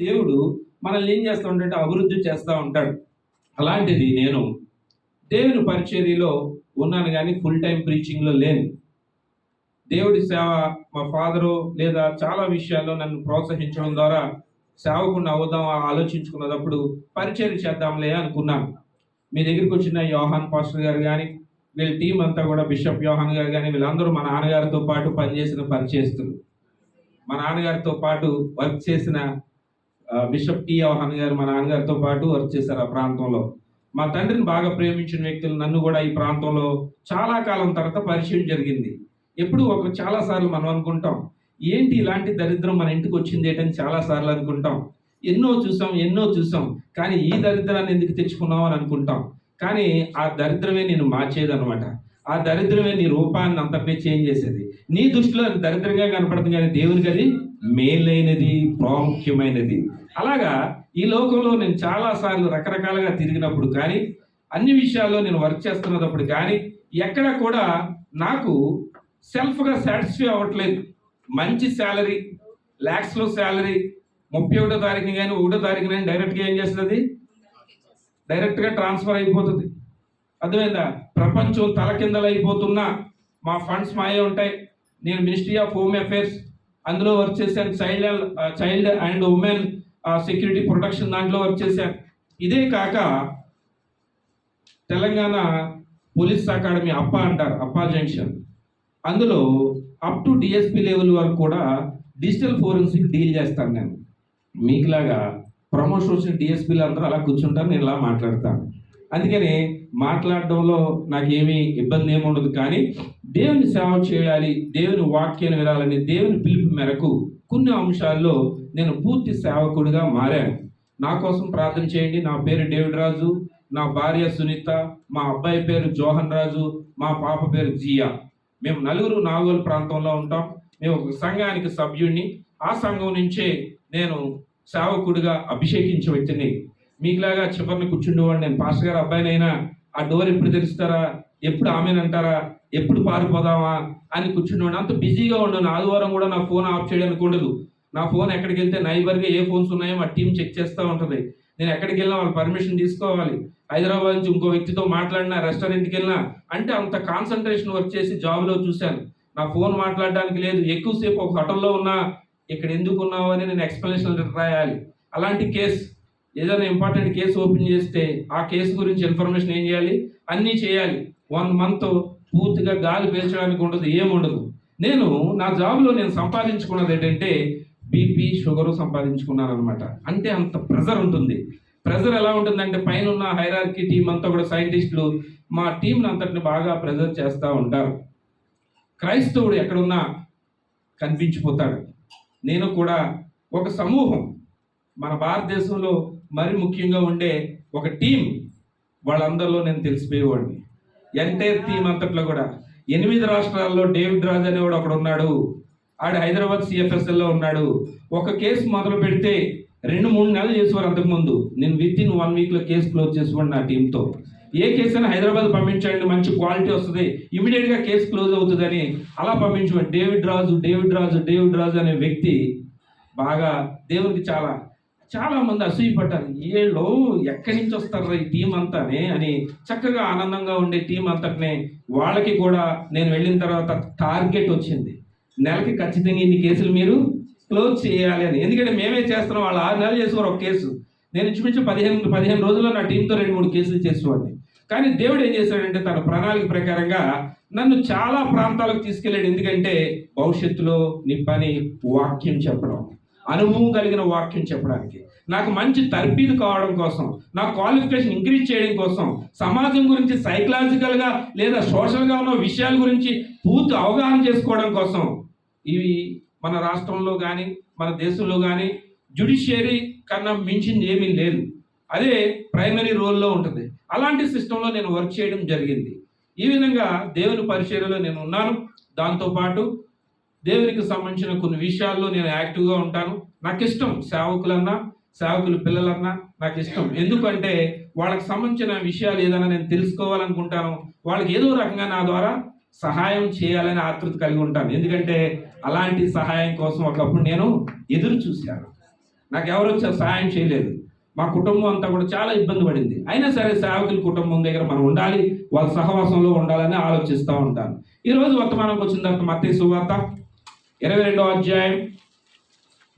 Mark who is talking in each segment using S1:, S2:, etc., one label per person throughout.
S1: దేవుడు మనల్ని ఏం చేస్తూ ఉంటాడంటే అభివృద్ధి చేస్తూ ఉంటాడు. అలాంటిది నేను దేవుని పరిచర్యలో ఉన్నాను కానీ ఫుల్ టైం ప్రీచింగ్లో లేను. దేవుడి సేవ మా ఫాదరు లేదా చాలా విషయాల్లో నన్ను ప్రోత్సహించడం ద్వారా సేవకుడిని అవుదాం ఆలోచించుకున్నప్పుడు పరిచర్య చేద్దాంలే అనుకున్నాను. మీ దగ్గరికి వచ్చిన యోహాన్ పాస్టర్ గారు కానీ వీళ్ళ టీం అంతా కూడా బిషప్ యోహాన్ గారు కానీ వీళ్ళందరూ మా నాన్నగారితో పాటు పనిచేసిన పరిచయస్తులు. మా నాన్నగారితో పాటు వర్క్ చేసిన బిషప్ టి యోహాన్ గారు మా నాన్నగారితో పాటు వర్క్ చేశారు ఆ ప్రాంతంలో. మా తండ్రిని బాగా ప్రేమించిన వ్యక్తులు నన్ను కూడా ఈ ప్రాంతంలో చాలా కాలం తర్వాత పరిచయం జరిగింది. ఎప్పుడు చాలాసార్లు మనం అనుకుంటాం, ఏంటి ఇలాంటి దరిద్రం మన ఇంటికి వచ్చింది ఏంటని చాలాసార్లు అనుకుంటాం. ఎన్నో చూసాం కానీ ఈ దరిద్రాన్ని ఎందుకు తెచ్చుకున్నాం అని అనుకుంటాం. కానీ ఆ దరిద్రమే నేను మార్చేదనమాట. ఆ దరిద్రమే నీ రూపాన్ని అంతపై చేంజ్ చేసేది. నీ దృష్టిలో అది దరిద్రంగా కనపడుతుంది కానీ దేవునికి అది మేలైనది, ప్రాముఖ్యమైనది. అలాగా ఈ లోకంలో నేను చాలాసార్లు రకరకాలుగా తిరిగినప్పుడు కానీ అన్ని విషయాల్లో నేను వర్క్ చేస్తున్నప్పుడు కానీ ఎక్కడ కూడా నాకు సెల్ఫ్గా సాటిస్ఫై అవ్వట్లేదు. మంచి శాలరీ, ల్యాక్స్లో శాలరీ 31వ తారీఖున కానీ 1వ తారీఖున కానీ డైరెక్ట్గా ఏం చేస్తుంది, డైరెక్ట్గా ట్రాన్స్ఫర్ అయిపోతుంది. అర్థమైందా? ప్రపంచం తలకిందలైపోతున్నా మా ఫండ్స్ మాయే ఉంటాయి. నేను మినిస్ట్రీ ఆఫ్ హోమ్ అఫేర్స్ అందులో వర్క్ చేశాను. Child and women security protection దాంట్లో వర్క్ చేశాను. ఇదే కాక తెలంగాణ పోలీస్ అకాడమీ అప్పా జంక్షన్ అందులో అప్ టు డిఎస్పీ లెవెల్ వరకు కూడా డిజిటల్ ఫోరెన్సిక్ డీల్ చేస్తాను. నేను మీకులాగా ప్రమోషన్స్ డిఎస్పీలు అందరూ అలా కూర్చుంటారు, నేను ఇలా మాట్లాడతాను. అందుకని మాట్లాడడంలో నాకేమీ ఇబ్బంది ఏమి ఉండదు. కానీ దేవుని సేవ చేయాలి, దేవుని వాక్యాన్ని వినాలని దేవుని పిలుపు మేరకు కొన్ని అంశాల్లో నేను పూర్తి సేవకుడిగా మారాను. నా కోసం ప్రార్థన చేయండి. నా పేరు డేవిడ్ రాజు, నా భార్య సునీత, మా అబ్బాయి పేరు జోహన్ రాజు, మా పాప పేరు జియా. మేము నలుగురు నాగోలు ప్రాంతంలో ఉంటాం. మేము ఒక సంఘానికి సభ్యుడిని. ఆ సంఘం నుంచే నేను సేవకుడిగా అభిషేకించే వ్యక్తిని. మీకులాగా చివరిని కూర్చుండేవాడు నేను. పాస్టర్ గారు అబ్బాయినైనా ఆ డోర్ ఎప్పుడు తెరుస్తారా, ఎప్పుడు ఆమెనంటారా, ఎప్పుడు పారిపోదామా అని కూర్చుండేవాడు. అంత బిజీగా ఉండను. ఆదివారం కూడా నా ఫోన్ ఆఫ్ చేయడానికి ఉండదు. నా ఫోన్ ఎక్కడికి వెళ్తే నైబర్గా ఏ ఫోన్స్ ఉన్నాయో మా టీం చెక్ చేస్తూ ఉంటుంది. నేను ఎక్కడికి వెళ్ళినా వాళ్ళు పర్మిషన్ తీసుకోవాలి. హైదరాబాద్ నుంచి ఇంకో వ్యక్తితో మాట్లాడినా, రెస్టారెంట్కి వెళ్ళినా అంటే అంత కాన్సన్ట్రేషన్ వర్క్ చేసి జాబ్లో చూశాను. నా ఫోన్ మాట్లాడడానికి లేదు. ఎక్కువసేపు ఒక హోటల్లో ఉన్నా ఇక్కడ ఎందుకు ఉన్నావు అని నేను ఎక్స్ప్లెనేషన్ రాయాలి. అలాంటి కేసు ఏదైనా ఇంపార్టెంట్ కేసు ఓపెన్ చేస్తే ఆ కేసు గురించి ఇన్ఫర్మేషన్ ఏం చేయాలి, అన్నీ చేయాలి. 1 month పూర్తిగా గాలి పీల్చడానికి ఉండదు, ఏముండదు. నేను నా జాబ్లో నేను సంపాదించుకున్నది ఏంటంటే బీపీ, షుగరు సంపాదించుకున్నాను అనమాట. అంటే అంత ప్రెజర్ ఉంటుంది. ప్రెజర్ ఎలా ఉంటుందంటే పైన ఉన్న హైరార్కీ టీం అంతా కూడా సైంటిస్టులు మా టీంని అంతటిని బాగా ప్రెజర్ చేస్తూ ఉంటారు. క్రైస్తవుడు ఎక్కడున్నా కనిపించిపోతాడు. నేను కూడా ఒక సమూహం, మన భారతదేశంలో మరి ముఖ్యంగా ఉండే ఒక టీం, వాళ్ళందరిలో నేను తెలిసిపోయేవాడిని. ఎంటైర్ టీం అంతట్లో కూడా 8 రాష్ట్రాల్లో డేవిడ్ రాజ్ అనేవాడు ఒకడు ఉన్నాడు. ఆడు హైదరాబాద్ సిఎఫ్ఎస్ఎల్లో ఉన్నాడు. ఒక కేసు మొదలు పెడితే 2-3 నెలలు చేసేవారు. అంతకుముందు నేను విత్-ఇన్ 1 weekలో కేసు క్లోజ్ చేసేవాడు నా టీంతో. ఏ కేసు అయినా హైదరాబాద్ పంపించండి, మంచి క్వాలిటీ వస్తుంది, ఇమీడియట్గా కేసు క్లోజ్ అవుతుందని అలా పంపించేవాడు. డేవిడ్ రాజు అనే వ్యక్తి బాగా దేవునికి చాలా మంది అసూయపడ్డారు. వీళ్ళు ఎక్కడి నుంచి వస్తారు ఈ టీం అంతానే అని. చక్కగా ఆనందంగా ఉండే టీం అంతటినే వాళ్ళకి కూడా నేను వెళ్ళిన తర్వాత టార్గెట్ వచ్చింది. నెలకి ఖచ్చితంగా ఇన్ని కేసులు మీరు క్లోజ్ చేయాలి అని. ఎందుకంటే మేమే చేస్తున్నాం. వాళ్ళు 6 నెలలు చేసేవారు ఒక కేసు. నేను ఇంచుమించు 15 రోజుల్లో నా టీంతో 2-3 కేసులు చేసేవాడిని. కానీ దేవుడు ఏం చేశాడంటే తన ప్రణాళిక ప్రకారంగా నన్ను చాలా ప్రాంతాలకు తీసుకెళ్ళాడు. ఎందుకంటే భవిష్యత్తులో నీ పని వాక్యం చెప్పడం, అనుభవం కలిగిన వాక్యం చెప్పడానికి, నాకు మంచి తర్బీదు కావడం కోసం, నా క్వాలిఫికేషన్ ఇంక్రీజ్ చేయడం కోసం, సమాజం గురించి సైకలాజికల్గా లేదా సోషల్గా ఉన్న విషయాల గురించి పూర్తి అవగాహన చేసుకోవడం కోసం. ఇవి మన రాష్ట్రంలో కానీ మన దేశంలో కానీ జ్యుడిషియరీ కన్నా మించింది ఏమీ లేదు. అదే ప్రైమరీ రోల్లో ఉంటుంది. అలాంటి సిస్టంలో నేను వర్క్ చేయడం జరిగింది. ఈ విధంగా దేవుని పరిచర్యలో నేను ఉన్నాను. దాంతోపాటు దేవునికి సంబంధించిన కొన్ని విషయాల్లో నేను యాక్టివ్గా ఉంటాను. నాకు ఇష్టం సేవకుల పిల్లలన్నా నాకు ఇష్టం. ఎందుకంటే వాళ్ళకి సంబంధించిన విషయాలు ఏదైనా నేను తెలుసుకోవాలనుకుంటాను. వాళ్ళకి ఏదో రకంగా నా ద్వారా సహాయం చేయాలని ఆతృత కలిగి ఉంటాను. ఎందుకంటే అలాంటి సహాయం కోసం ఒకప్పుడు నేను ఎదురు చూశాను. నాకు ఎవరు వచ్చారు సహాయం చేయలేదు. మా కుటుంబం అంతా కూడా చాలా ఇబ్బంది పడింది. అయినా సరే సేవకుల కుటుంబం దగ్గర మనం ఉండాలి, వాళ్ళ సహవాసంలో ఉండాలని ఆలోచిస్తూ ఉంటాను. ఈరోజు వర్తమానంకి వచ్చిన తర్వాత మత్తయి సువార్త 22వ అధ్యాయం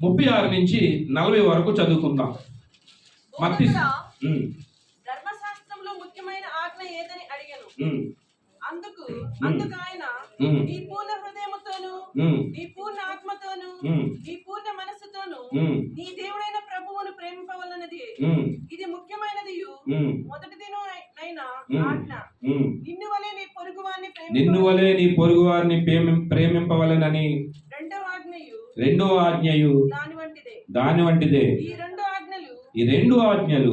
S1: 36 నుంచి 40 వరకు చదువుకుందాం. మత్తయి
S2: ధర్మశాస్త్రంలో ముఖ్యమైన ఆజ్ఞ ఏదని అడిగాను.
S1: ఉమ్,
S2: అందుకు ఆయన
S1: ఉమ్,
S2: నీ పూర్ణ హృదయముతోను,
S1: ఉమ్,
S2: నీ పూర్ణ ఆత్మతోను,
S1: ఉమ్,
S2: నీ పూర్ణ మనస్సుతోను
S1: ఉమ్,
S2: నీ దేవుడైన ప్రభువును ప్రేమింపవలనది.
S1: ఉమ్,
S2: ఇది ముఖ్యమైనది.
S1: ఉమ్,
S2: మొదటిదినైన
S1: ఉమ్,
S2: ఆజ్ఞ.
S1: ఉమ్.
S2: నిన్ను వలె నీ పొరుగువాన్ని
S1: నిన్ను వలె నీ పొరుగు వారిని ప్రేమింపవలెనని
S2: రెండవ ఆజ్ఞయు
S1: దాని వంటిదే.
S2: ఈ
S1: రెండు ఆజ్ఞలు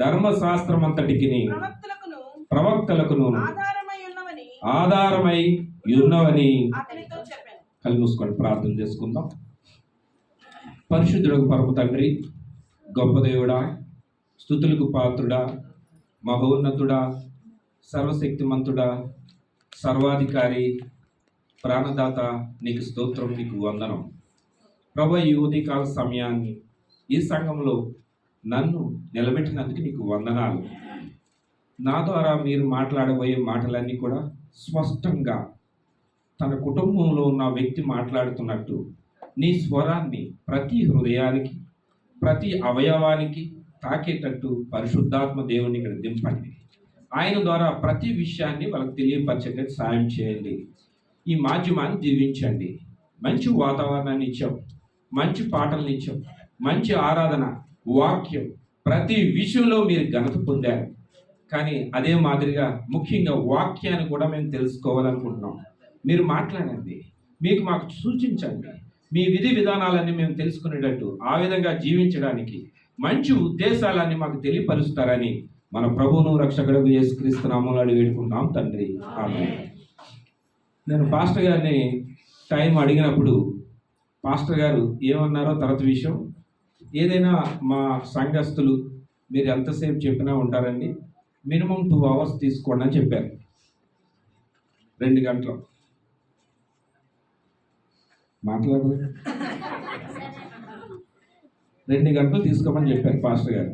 S2: ధర్మశాస్త్రమంతటికిని
S1: ప్రవక్తలకును ఆధారమై ఉన్నవని
S2: అతనితో చెప్పాను.
S1: కళ్ళు మూసుకొని ప్రార్థన చేసుకుందాం. పరిశుద్ధుడు పరమ తండ్రి, గొప్ప దేవుడా, స్తుతులకు పాత్రుడా, మహోన్నతుడా, సర్వశక్తిమంతుడా, సర్వాధికారి, ప్రాణదాత, నీకు స్తోత్రం, నీకు వందనం. ప్రభు, ఈ ఉదయకాల సమయాన్ని ఈ సంఘంలో నన్ను నిలబెట్టినందుకు నీకు వందనాలు. నా ద్వారా మీరు మాట్లాడబోయే మాటలన్నీ కూడా స్పష్టంగా తన కుటుంబంలో ఉన్న వ్యక్తి మాట్లాడుతున్నట్టు నీ స్వరాన్ని ప్రతి హృదయానికి, ప్రతి అవయవానికి తాకేటట్టు పరిశుద్ధాత్మ దేవుని ఇక్కడ దింపండి. ఆయన ద్వారా ప్రతి విషయాన్ని వాళ్ళకి తెలియపరిచేటట్టు సాయం చేయండి. ఈ మాధ్యమాన్ని దీవించండి. మంచి వాతావరణాన్ని ఇచ్చాం, మంచి పాటలను ఇచ్చాం, మంచి ఆరాధన, వాక్యం, ప్రతి విషయంలో మీరు ఘనత పొందారు. కానీ అదే మాదిరిగా ముఖ్యంగా వాక్యాన్ని కూడా మేము తెలుసుకోవాలనుకుంటున్నాం. మీరు మాట్లాడండి, మీకు మాకు సూచించండి. మీ విధి విధానాలన్నీ మేము తెలుసుకునేటట్టు, ఆ విధంగా జీవించడానికి మంచి ఉద్దేశాలన్నీ మాకు తెలియపరుస్తారని మన ప్రభువును రక్షకుడు యేసుక్రీస్తు నామములో అడిగి వేడుకుంటున్నాం తండ్రి, ఆమేన్. నేను పాస్టర్ గారిని టైం అడిగినప్పుడు పాస్టర్ గారు ఏమన్నారో తర్వాత విషయం, ఏదైనా మా సంఘస్థులు మీరు ఎంతసేపు చెప్పినా ఉంటారండి, మినిమం 2 hours తీసుకోండి అని చెప్పారు. 2 గంటలు మాట్లాడదు, 2 గంటలు తీసుకోమని చెప్పారు పాస్టర్ గారు.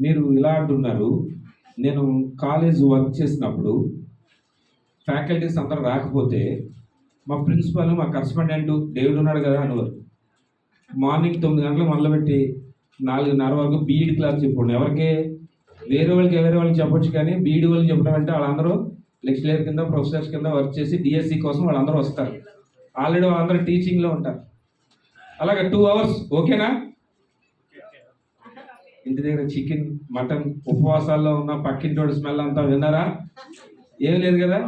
S1: మీరు ఇలా అంటున్నారు. నేను కాలేజ్ వర్క్ చేసినప్పుడు ఫ్యాకల్టీస్ అందరూ రాకపోతే మా ప్రిన్సిపల్, మా కరస్పాండెంట్ డేవిడ్ ఉన్నాడు కదా అనేవారు. మార్నింగ్ 9 గంటలకు మొదలుపెట్టి 4:30 వరకు బీఈడి క్లాస్ చెప్పండి. ఎవరికి వేరే వాళ్ళకి చెప్పొచ్చు, కానీ బీఈడి వాళ్ళకి చెప్పడం అంటే వాళ్ళందరూ లెక్చరర్ కింద, ప్రొఫెసర్స్ కింద వర్క్ చేసి డిఎస్సి కోసం వాళ్ళందరూ వస్తారు. ఆల్రెడీ వాళ్ళందరూ టీచింగ్లో ఉంటారు. అలాగే 2 hours ఓకేనా? ఇంటి దగ్గర చికెన్, మటన్, ఉపవాసాల్లో ఉన్న పక్కింటోడి స్మెల్ అంతా విన్నారా? ఏం లేదు కదా?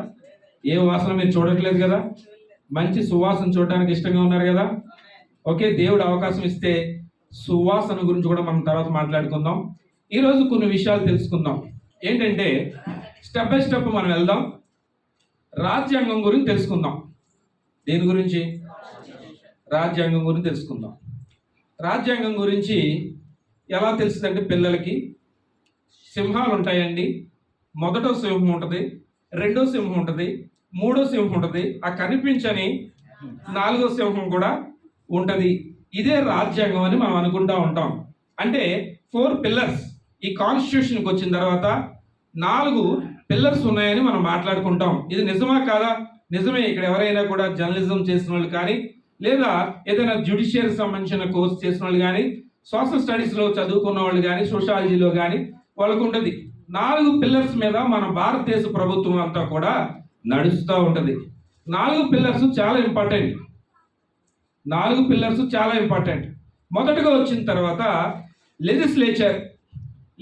S1: ఏ వాసన మీరు చూడట్లేదు కదా? మంచి సువాసన చూడడానికి ఇష్టంగా ఉన్నారు కదా? ఓకే, దేవుడు అవకాశం ఇస్తే సువాసన గురించి కూడా మనం తర్వాత మాట్లాడుకుందాం. ఈరోజు కొన్ని విషయాలు తెలుసుకుందాం. ఏంటంటే స్టెప్ బై స్టెప్ మనం వెళ్దాం. రాజ్యాంగం గురించి తెలుసుకుందాం. దేని గురించి? రాజ్యాంగం గురించి తెలుసుకుందాం. రాజ్యాంగం గురించి ఎలా తెలుస్తుందంటే, పిల్లలకి సింహాలు ఉంటాయండి. మొదటో సింహం ఉంటుంది, రెండో సింహం ఉంటుంది, మూడో సింహం ఉంటుంది, ఆ కనిపించని 4వ సింహం కూడా ఉంటుంది. ఇదే రాజ్యాంగం అని మనం అనుకుంటా ఉంటాం. అంటే 4 pillars. ఈ కాన్స్టిట్యూషన్కి వచ్చిన తర్వాత 4 pillars ఉన్నాయని మనం మాట్లాడుకుంటాం. ఇది నిజమా కాదా? నిజమే. ఇక్కడ ఎవరైనా కూడా జర్నలిజం చేసిన వాళ్ళు కానీ, లేదా ఏదైనా జ్యుడిషియరీ సంబంధించిన కోర్స్ చేసిన వాళ్ళు కానీ, సోషల్ స్టడీస్లో చదువుకున్న వాళ్ళు కానీ, సోషాలజీలో కానీ వాళ్ళకు ఉంటుంది. 4 pillars మీద మన భారతదేశ ప్రభుత్వం అంతా కూడా నడుస్తూ ఉంటుంది. 4 pillars చాలా ఇంపార్టెంట్. 4 pillars చాలా ఇంపార్టెంట్. మొదటగా వచ్చిన తర్వాత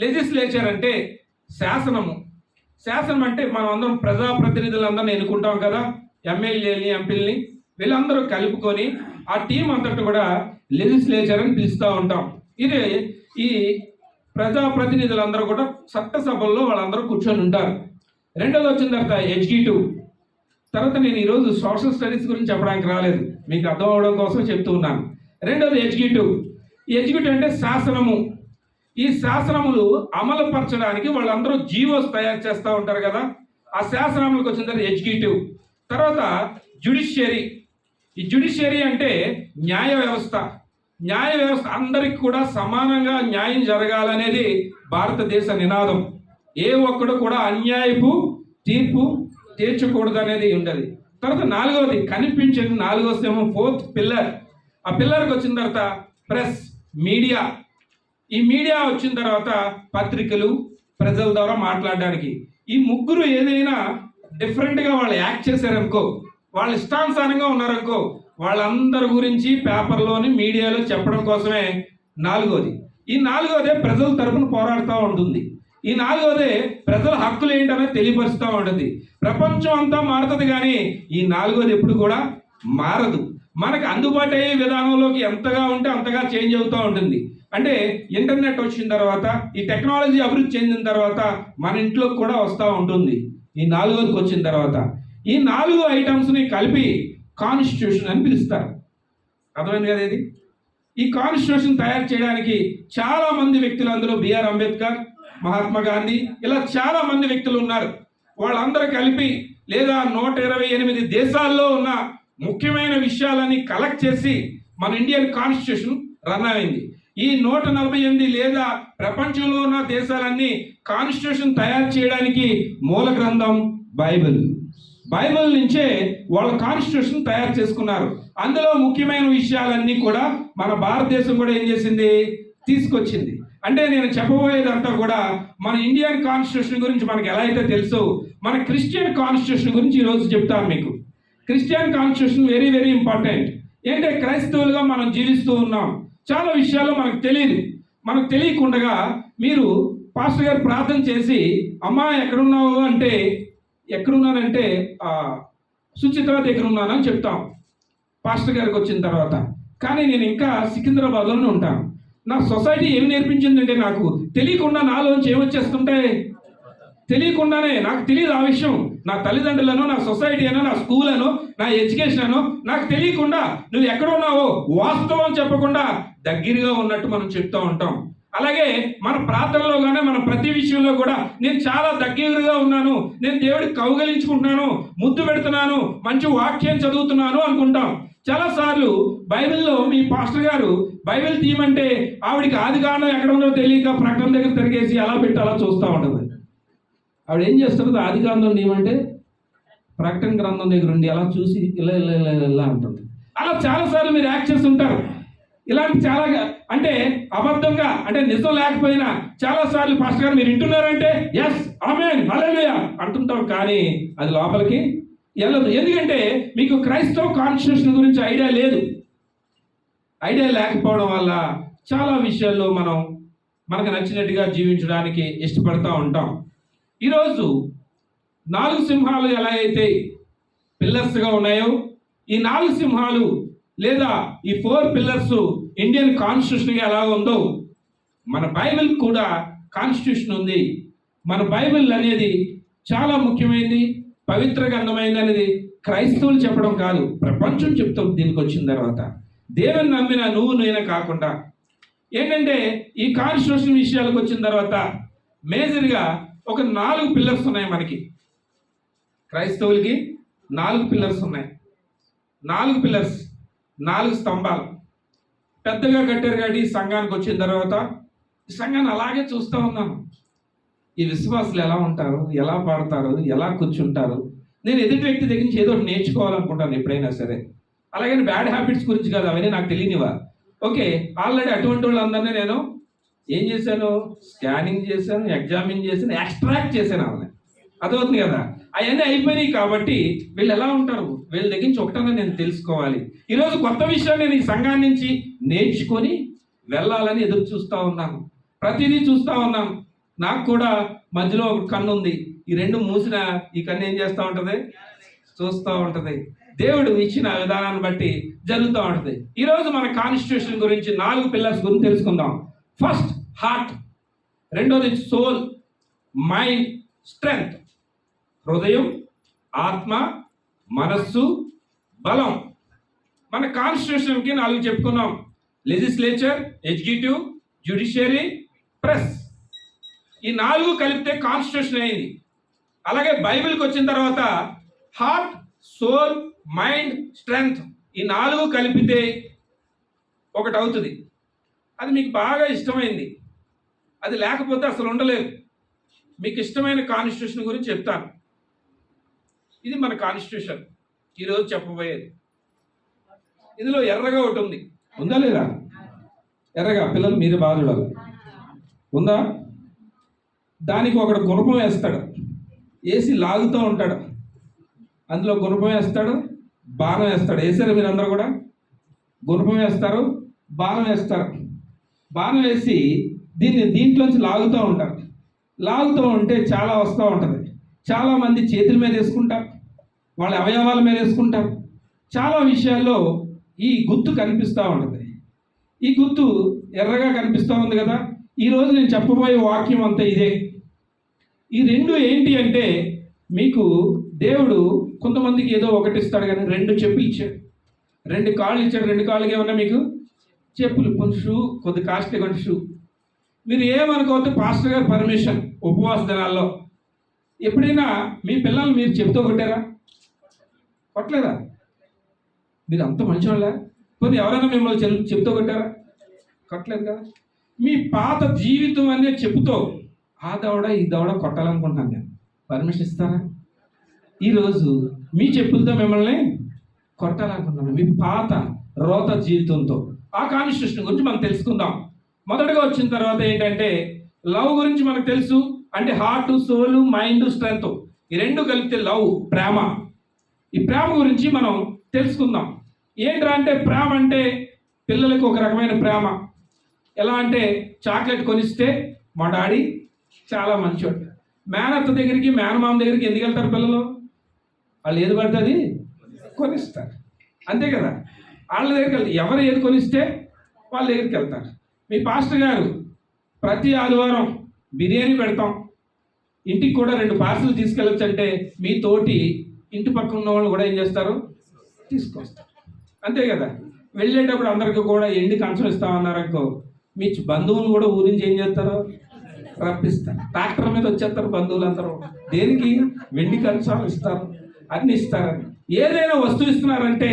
S1: లెజిస్లేచర్ అంటే శాసనము. శాసనం అంటే మనం అందరం ప్రజాప్రతినిధులందరినీ ఎన్నుకుంటాం కదా, ఎమ్మెల్యేని, ఎంపీలని, వీళ్ళందరూ కలుపుకొని ఆ టీం అంతటి కూడా లెజిస్లేచర్ అని పిలుస్తూ ఉంటాం. ఇదే ఈ ప్రజాప్రతినిధులందరూ కూడా చట్టసభల్లో వాళ్ళందరూ కూర్చొని ఉంటారు. రెండోది వచ్చిన తర్వాత ఎగ్జిక్యూటివ్. తర్వాత నేను ఈరోజు సోషల్ స్టడీస్ గురించి చెప్పడానికి రాలేదు, మీకు అర్థం అవడం కోసం చెప్తూ ఉన్నాను. రెండోది ఎగ్జిక్యూటివ్. ఈ ఎగ్జిక్యూటివ్ అంటే శాసనము. ఈ శాసనములు అమలు పరచడానికి వాళ్ళందరూ జీవోస్ తయారు చేస్తూ ఉంటారు కదా, ఆ శాసనములకు వచ్చిన తర్వాత ఎగ్జిక్యూటివ్. తర్వాత జ్యుడిషియరీ. ఈ జ్యుడిషియరీ అంటే న్యాయ వ్యవస్థ. న్యాయ వ్యవస్థ అందరికి కూడా సమానంగా న్యాయం జరగాలనేది భారతదేశ నినాదం. ఏ ఒక్కడు కూడా అన్యాయపు తీర్పు తీర్చకూడదు అనేది ఉండదు. తర్వాత నాలుగవది కనిపించేది, నాలుగవది ఏమో ఫోర్త్ పిల్లర్. ఆ పిల్లర్కి వచ్చిన తర్వాత ప్రెస్, మీడియా. ఈ మీడియా వచ్చిన తర్వాత పత్రికలు, ప్రజల ద్వారా మాట్లాడడానికి. ఈ ముగ్గురు ఏదైనా డిఫరెంట్గా వాళ్ళు యాక్ట్ చేశారనుకో, వాళ్ళు ఇష్టానుసారంగా ఉన్నారనుకో, వాళ్ళందరి గురించి పేపర్లోని మీడియాలో చెప్పడం కోసమే నాలుగోది. ఈ నాలుగోదే ప్రజల తరపున పోరాడుతూ ఉంటుంది. ఈ నాలుగోదే ప్రజల హక్కులు ఏంటనేది తెలియపరుస్తూ ఉంటుంది. ప్రపంచం అంతా మారుతుంది కానీ ఈ నాలుగోది ఎప్పుడు కూడా మారదు. మనకు అందుబాటు అయ్యే విధానంలోకి ఎంతగా ఉంటే అంతగా చేంజ్ అవుతూ ఉంటుంది. అంటే ఇంటర్నెట్ వచ్చిన తర్వాత, ఈ టెక్నాలజీ అభివృద్ధి చెందిన తర్వాత మన ఇంట్లోకి కూడా వస్తూ ఉంటుంది. ఈ నాలుగోదికి వచ్చిన తర్వాత ఈ 4 ఐటమ్స్ని కలిపి కాన్స్టిట్యూషన్ అని పిలుస్తారు. అర్థమైంది కదా ఇది? ఈ కాన్స్టిట్యూషన్ తయారు చేయడానికి చాలా మంది వ్యక్తులు, అందులో బిఆర్ అంబేద్కర్, మహాత్మా గాంధీ, ఇలా చాలా మంది వ్యక్తులు ఉన్నారు. వాళ్ళందరూ కలిపి లేదా 128 దేశాల్లో ఉన్న ముఖ్యమైన విషయాలని కలెక్ట్ చేసి మన ఇండియన్ కాన్స్టిట్యూషన్ రన్ అయింది. ఈ 148 లేదా ప్రపంచంలో ఉన్న దేశాలన్నీ కాన్స్టిట్యూషన్ తయారు చేయడానికి మూల గ్రంథం బైబిల్. బైబిల్ నుంచే వాళ్ళ కాన్స్టిట్యూషన్ తయారు చేసుకున్నారు. అందులో ముఖ్యమైన విషయాలన్నీ కూడా మన భారతదేశం కూడా ఏం చేసింది, తీసుకొచ్చింది. అంటే నేను చెప్పబోయేదంతా కూడా మన ఇండియన్ కాన్స్టిట్యూషన్ గురించి మనకి ఎలా అయితే తెలుసో, మన క్రిస్టియన్ కాన్స్టిట్యూషన్ గురించి ఈరోజు చెప్తాను మీకు. Christian constitution very very important. ఏంటంటే క్రైస్తవులుగా మనం జీవిస్తూ ఉన్నాం, చాలా విషయాలు మనకు తెలియదు. మనకు తెలియకుండా మీరు పాస్టర్ గారు ప్రార్థన చేసి, అమ్మా ఎక్కడున్నావు అంటే, ఎక్కడున్నానంటే సుచిత్ర దగ్గర ఉన్నానని చెప్తాం పాస్టర్ గారికి వచ్చిన తర్వాత. కానీ నేను ఇంకా సికింద్రాబాద్లోనే ఉంటాను. నా సొసైటీ ఏమి నేర్పించిందంటే, నాకు తెలియకుండా నాలోంచి ఏమొచ్చేస్తుంటే, తెలియకుండానే నాకు తెలియదు ఆ విషయం. నా తల్లిదండ్రులను, నా సొసైటీ అనో, నా స్కూల్ అనో, నా ఎడ్యుకేషన్ అనో నాకు తెలియకుండా నువ్వు ఎక్కడ ఉన్నావో వాస్తవం చెప్పకుండా దగ్గరగా ఉన్నట్టు మనం చెప్తూ ఉంటాం. అలాగే మన ప్రార్థనలో కానీ మన ప్రతి విషయంలో కూడా నేను చాలా దగ్గరగా ఉన్నాను, నేను దేవుడికి కౌగలించుకుంటున్నాను, ముద్దు పెడుతున్నాను, మంచి వాక్యం చదువుతున్నాను అనుకుంటాం. చాలాసార్లు బైబిల్లో మీ పాస్టర్ గారు బైబిల్ తీయమంటే ఆవిడికి ఆదికాండం ఎక్కడ ఉందో తెలియక ప్రకటన దగ్గర తిరిగేసి అలా పెట్టి అలా చూస్తూ ఉంటుంది. ఆవిడ ఏం చేస్తుంది, ఆదికాండం తీయమంటే ప్రకటన గ్రంథం దగ్గర ఉండి అలా చూసి ఇలా ఇలా ఇలా ఇలా అంటుంది. అలా చాలాసార్లు మీరు యాక్ట్ చేస్తుంటారు. ఇలాంటి చాలా అంటే అబద్ధంగా, అంటే నిజం లేకపోయినా చాలాసార్లు పాస్టర్ గారు మీరు వింటున్నారంటే ఎస్ ఆమేన్ హల్లెలూయా అంటుంటాం, కానీ అది లోపలికి వెళ్ళదు. ఎందుకంటే మీకు క్రైస్తవ కాన్స్టిట్యూషన్ గురించి ఐడియా లేదు. ఐడియా లేకపోవడం వల్ల చాలా విషయాల్లో మనకు నచ్చినట్టుగా జీవించడానికి ఇష్టపడుతూ ఉంటాం. ఈరోజు 4 సింహాలు ఎలా అయితే పిల్లర్స్గా ఉన్నాయో, ఈ 4 సింహాలు లేదా ఈ 4 పిల్లర్స్ ఇండియన్ కాన్స్టిట్యూషన్గా ఎలా ఉందో, మన బైబిల్ కూడా కాన్స్టిట్యూషన్ ఉంది. మన బైబిల్ అనేది చాలా ముఖ్యమైనది, పవిత్ర గ్రంథమైనది అనేది క్రైస్తవులు చెప్పడం కాదు, ప్రపంచం చెప్తాం. దీనికి వచ్చిన తర్వాత దేవుని నమ్మిన నువ్వు నేనే కాకుండా ఏంటంటే ఈ కాన్స్టిట్యూషన్ విషయాలకు వచ్చిన తర్వాత మేజర్గా ఒక 4 పిల్లర్స్ ఉన్నాయి. మనకి క్రైస్తవులకి 4 పిల్లర్స్ ఉన్నాయి. 4 పిల్లర్స్, 4 స్తంభాలు పెద్దగా కట్టారు. కాబట్టి ఈ సంఘానికి వచ్చిన తర్వాత ఈ సంఘాన్ని అలాగే చూస్తూ ఉన్నాను. ఈ విశ్వాసులు ఎలా ఉంటారు, ఎలా పాడతారు, ఎలా కూర్చుంటారు. నేను ఎదుటి వ్యక్తి దగ్గర నుంచి ఏదో ఒకటి నేర్చుకోవాలనుకుంటాను ఎప్పుడైనా సరే. అలాగే బ్యాడ్ హ్యాబిట్స్ గురించి కాదు, అవన్నీ నాకు తెలియనివా. ఓకే, ఆల్రెడీ అటువంటి వాళ్ళందరినీ నేను ఏం చేశాను, స్కానింగ్ చేశాను, ఎగ్జామిన్ చేశాను, ఎక్స్ట్రాక్ట్ చేశాను. వాళ్ళని అదవుతుంది కదా, అవన్నీ అయిపోయినాయి. కాబట్టి వీళ్ళు ఎలా ఉంటారు, వీళ్ళ దగ్గర నుంచి ఒకటన్నా నేను తెలుసుకోవాలి. ఈరోజు కొత్త విషయాన్ని నేను ఈ సంఘాన్ని నుంచి నేర్చుకొని వెళ్ళాలని ఎదురు చూస్తూ ఉన్నాను. ప్రతిదీ చూస్తూ ఉన్నాను. నాకు కూడా మధ్యలో ఒక కన్ను ఉంది. ఈ 2 మూసిన ఈ కన్ను ఏం చేస్తూ ఉంటుంది, చూస్తూ ఉంటుంది. దేవుడు ఇచ్చిన విధానాన్ని బట్టి జరుగుతూ ఉంటుంది. ఈరోజు మన కాన్స్టిట్యూషన్ గురించి 4 పిల్లర్స్ గురించి తెలుసుకుందాం. ఫస్ట్ హార్ట్, రెండోది సోల్, మైండ్, స్ట్రెంగ్త్. హృదయం, ఆత్మ, మనస్సు, బలం. మన కాన్స్టిట్యూషన్కి 4 చెప్పుకున్నాం. Legislature, executive, judiciary, press. ఈ 4 కలిపితే కాన్స్టిట్యూషన్ అయింది. అలాగే బైబిల్కి వచ్చిన తర్వాత హార్ట్, సోల్, మైండ్, స్ట్రెంగ్త్ ఈ 4 కలిపితే ఒకటి అవుతుంది. అది మీకు బాగా ఇష్టమైంది, అది లేకపోతే అసలు ఉండలేదు. మీకు ఇష్టమైన కాన్స్టిట్యూషన్ గురించి చెప్తాను. ఇది మన కాన్స్టిట్యూషన్ ఈరోజు చెప్పబోయేది. ఇందులో ఎర్రగా ఒకటి ఉంది, ఉందా లేదా? ఎర్రగా పిల్లలు మీరు బాగా చూడాలి, ఉందా? దానికి ఒకడు గుణపం వేస్తాడు, వేసి లాగుతూ ఉంటాడు. అందులో గుణపం వేస్తాడు, బాణం వేస్తాడు. వేసారు మీరు అందరూ కూడా? గుణపం వేస్తారు, బాణం వేస్తారు. బాణం వేసి దీంట్లోంచి లాగుతూ ఉంటారు. లాగుతూ ఉంటే చాలా వస్తూ ఉంటుంది. చాలామంది చేతుల మీద వేసుకుంటారు, వాళ్ళ అవయవాల మీద వేసుకుంటారు. చాలా విషయాల్లో ఈ గుర్తు కనిపిస్తూ ఉంటుంది. ఈ గుర్తు ఎర్రగా కనిపిస్తూ ఉంది కదా. ఈరోజు నేను చెప్పబోయే వాక్యం అంతా ఇదే. ఈ రెండు ఏంటి అంటే, మీకు దేవుడు కొంతమందికి ఏదో ఒకటి ఇస్తాడు, కానీ 2 చెప్పులు ఇచ్చాడు, 2 కాళ్ళు ఇచ్చాడు. 2 కాళ్ళకి ఏమన్నా మీకు చెప్పులు, కొంచెం షూ, కొద్ది కాస్ట్లీ కొంచెం షూ. మీరు ఏమనుకోవద్దు, పాస్టర్ గారు పర్మిషన్ ఉపవాస దినాల్లో ఎప్పుడైనా మీ పిల్లల్ని మీరు చెప్తూ కొట్టారా? కొట్టలేదా? మీరు అంత మంచివాళ్ళ? కొన్ని ఎవరైనా మిమ్మల్ని చెప్తూ కొట్టారా? కొట్టలేదు కదా. మీ పాత జీవితం అనే చెప్పుతో ఆ దవడ ఈ దవడ కొట్టాలనుకుంటున్నాను నేను. పర్మిషన్ ఇస్తారా? ఈరోజు మీ చెప్పులతో మిమ్మల్ని కొట్టాలనుకుంటున్నాను, మీ పాత రోత జీవితంతో. ఆ కాన్స్టిట్యూషన్ గురించి మనం తెలుసుకుందాం. మొదటగా వచ్చిన తర్వాత ఏంటంటే, లవ్ గురించి మనకు తెలుసు. అంటే హార్ట్, సోల్, మైండ్, స్ట్రెంగ్త్, ఈ 2 కలిపితే లవ్, ప్రేమ. ఈ ప్రేమ గురించి మనం తెలుసుకుందాం. ఏంట్రా అంటే, ప్రేమ అంటే పిల్లలకు ఒక రకమైన ప్రేమ. ఎలా అంటే, చాక్లెట్ కొనిస్తే మా డాడీ చాలా మంచివాడు. మేనత్త దగ్గరికి, మేనమామ దగ్గరికి ఎందుకు వెళ్తారు పిల్లలు? వాళ్ళు ఏది పడితే అది కొనిస్తారు, అంతే కదా. వాళ్ళ దగ్గరికి వెళ్తారు, ఎవరు ఏది కొనిస్తే వాళ్ళ దగ్గరికి వెళ్తారు. మీ పాస్టర్ గారు ప్రతి ఆదివారం బిర్యానీ పెడతాం, ఇంటికి కూడా 2 పార్సల్ తీసుకెళ్ళొచ్చు అంటే, మీ తోటి ఇంటి పక్కన ఉన్న వాళ్ళు కూడా ఏం చేస్తారు? తీసుకొస్తారు, అంతే కదా. వెళ్ళేటప్పుడు అందరికీ కూడా ఎండి కంచం ఇస్తామన్నారనుకో, మీ బంధువులు కూడా ఊరి నుంచి ఏం చేస్తారు? రప్పిస్తారు. ట్రాక్టర్ మీద వచ్చేస్తారు బంధువులు అందరూ. దేనికి? వెండి కంచాలు ఇస్తారు, అన్ని ఇస్తారని. ఏదైనా వస్తువు ఇస్తున్నారంటే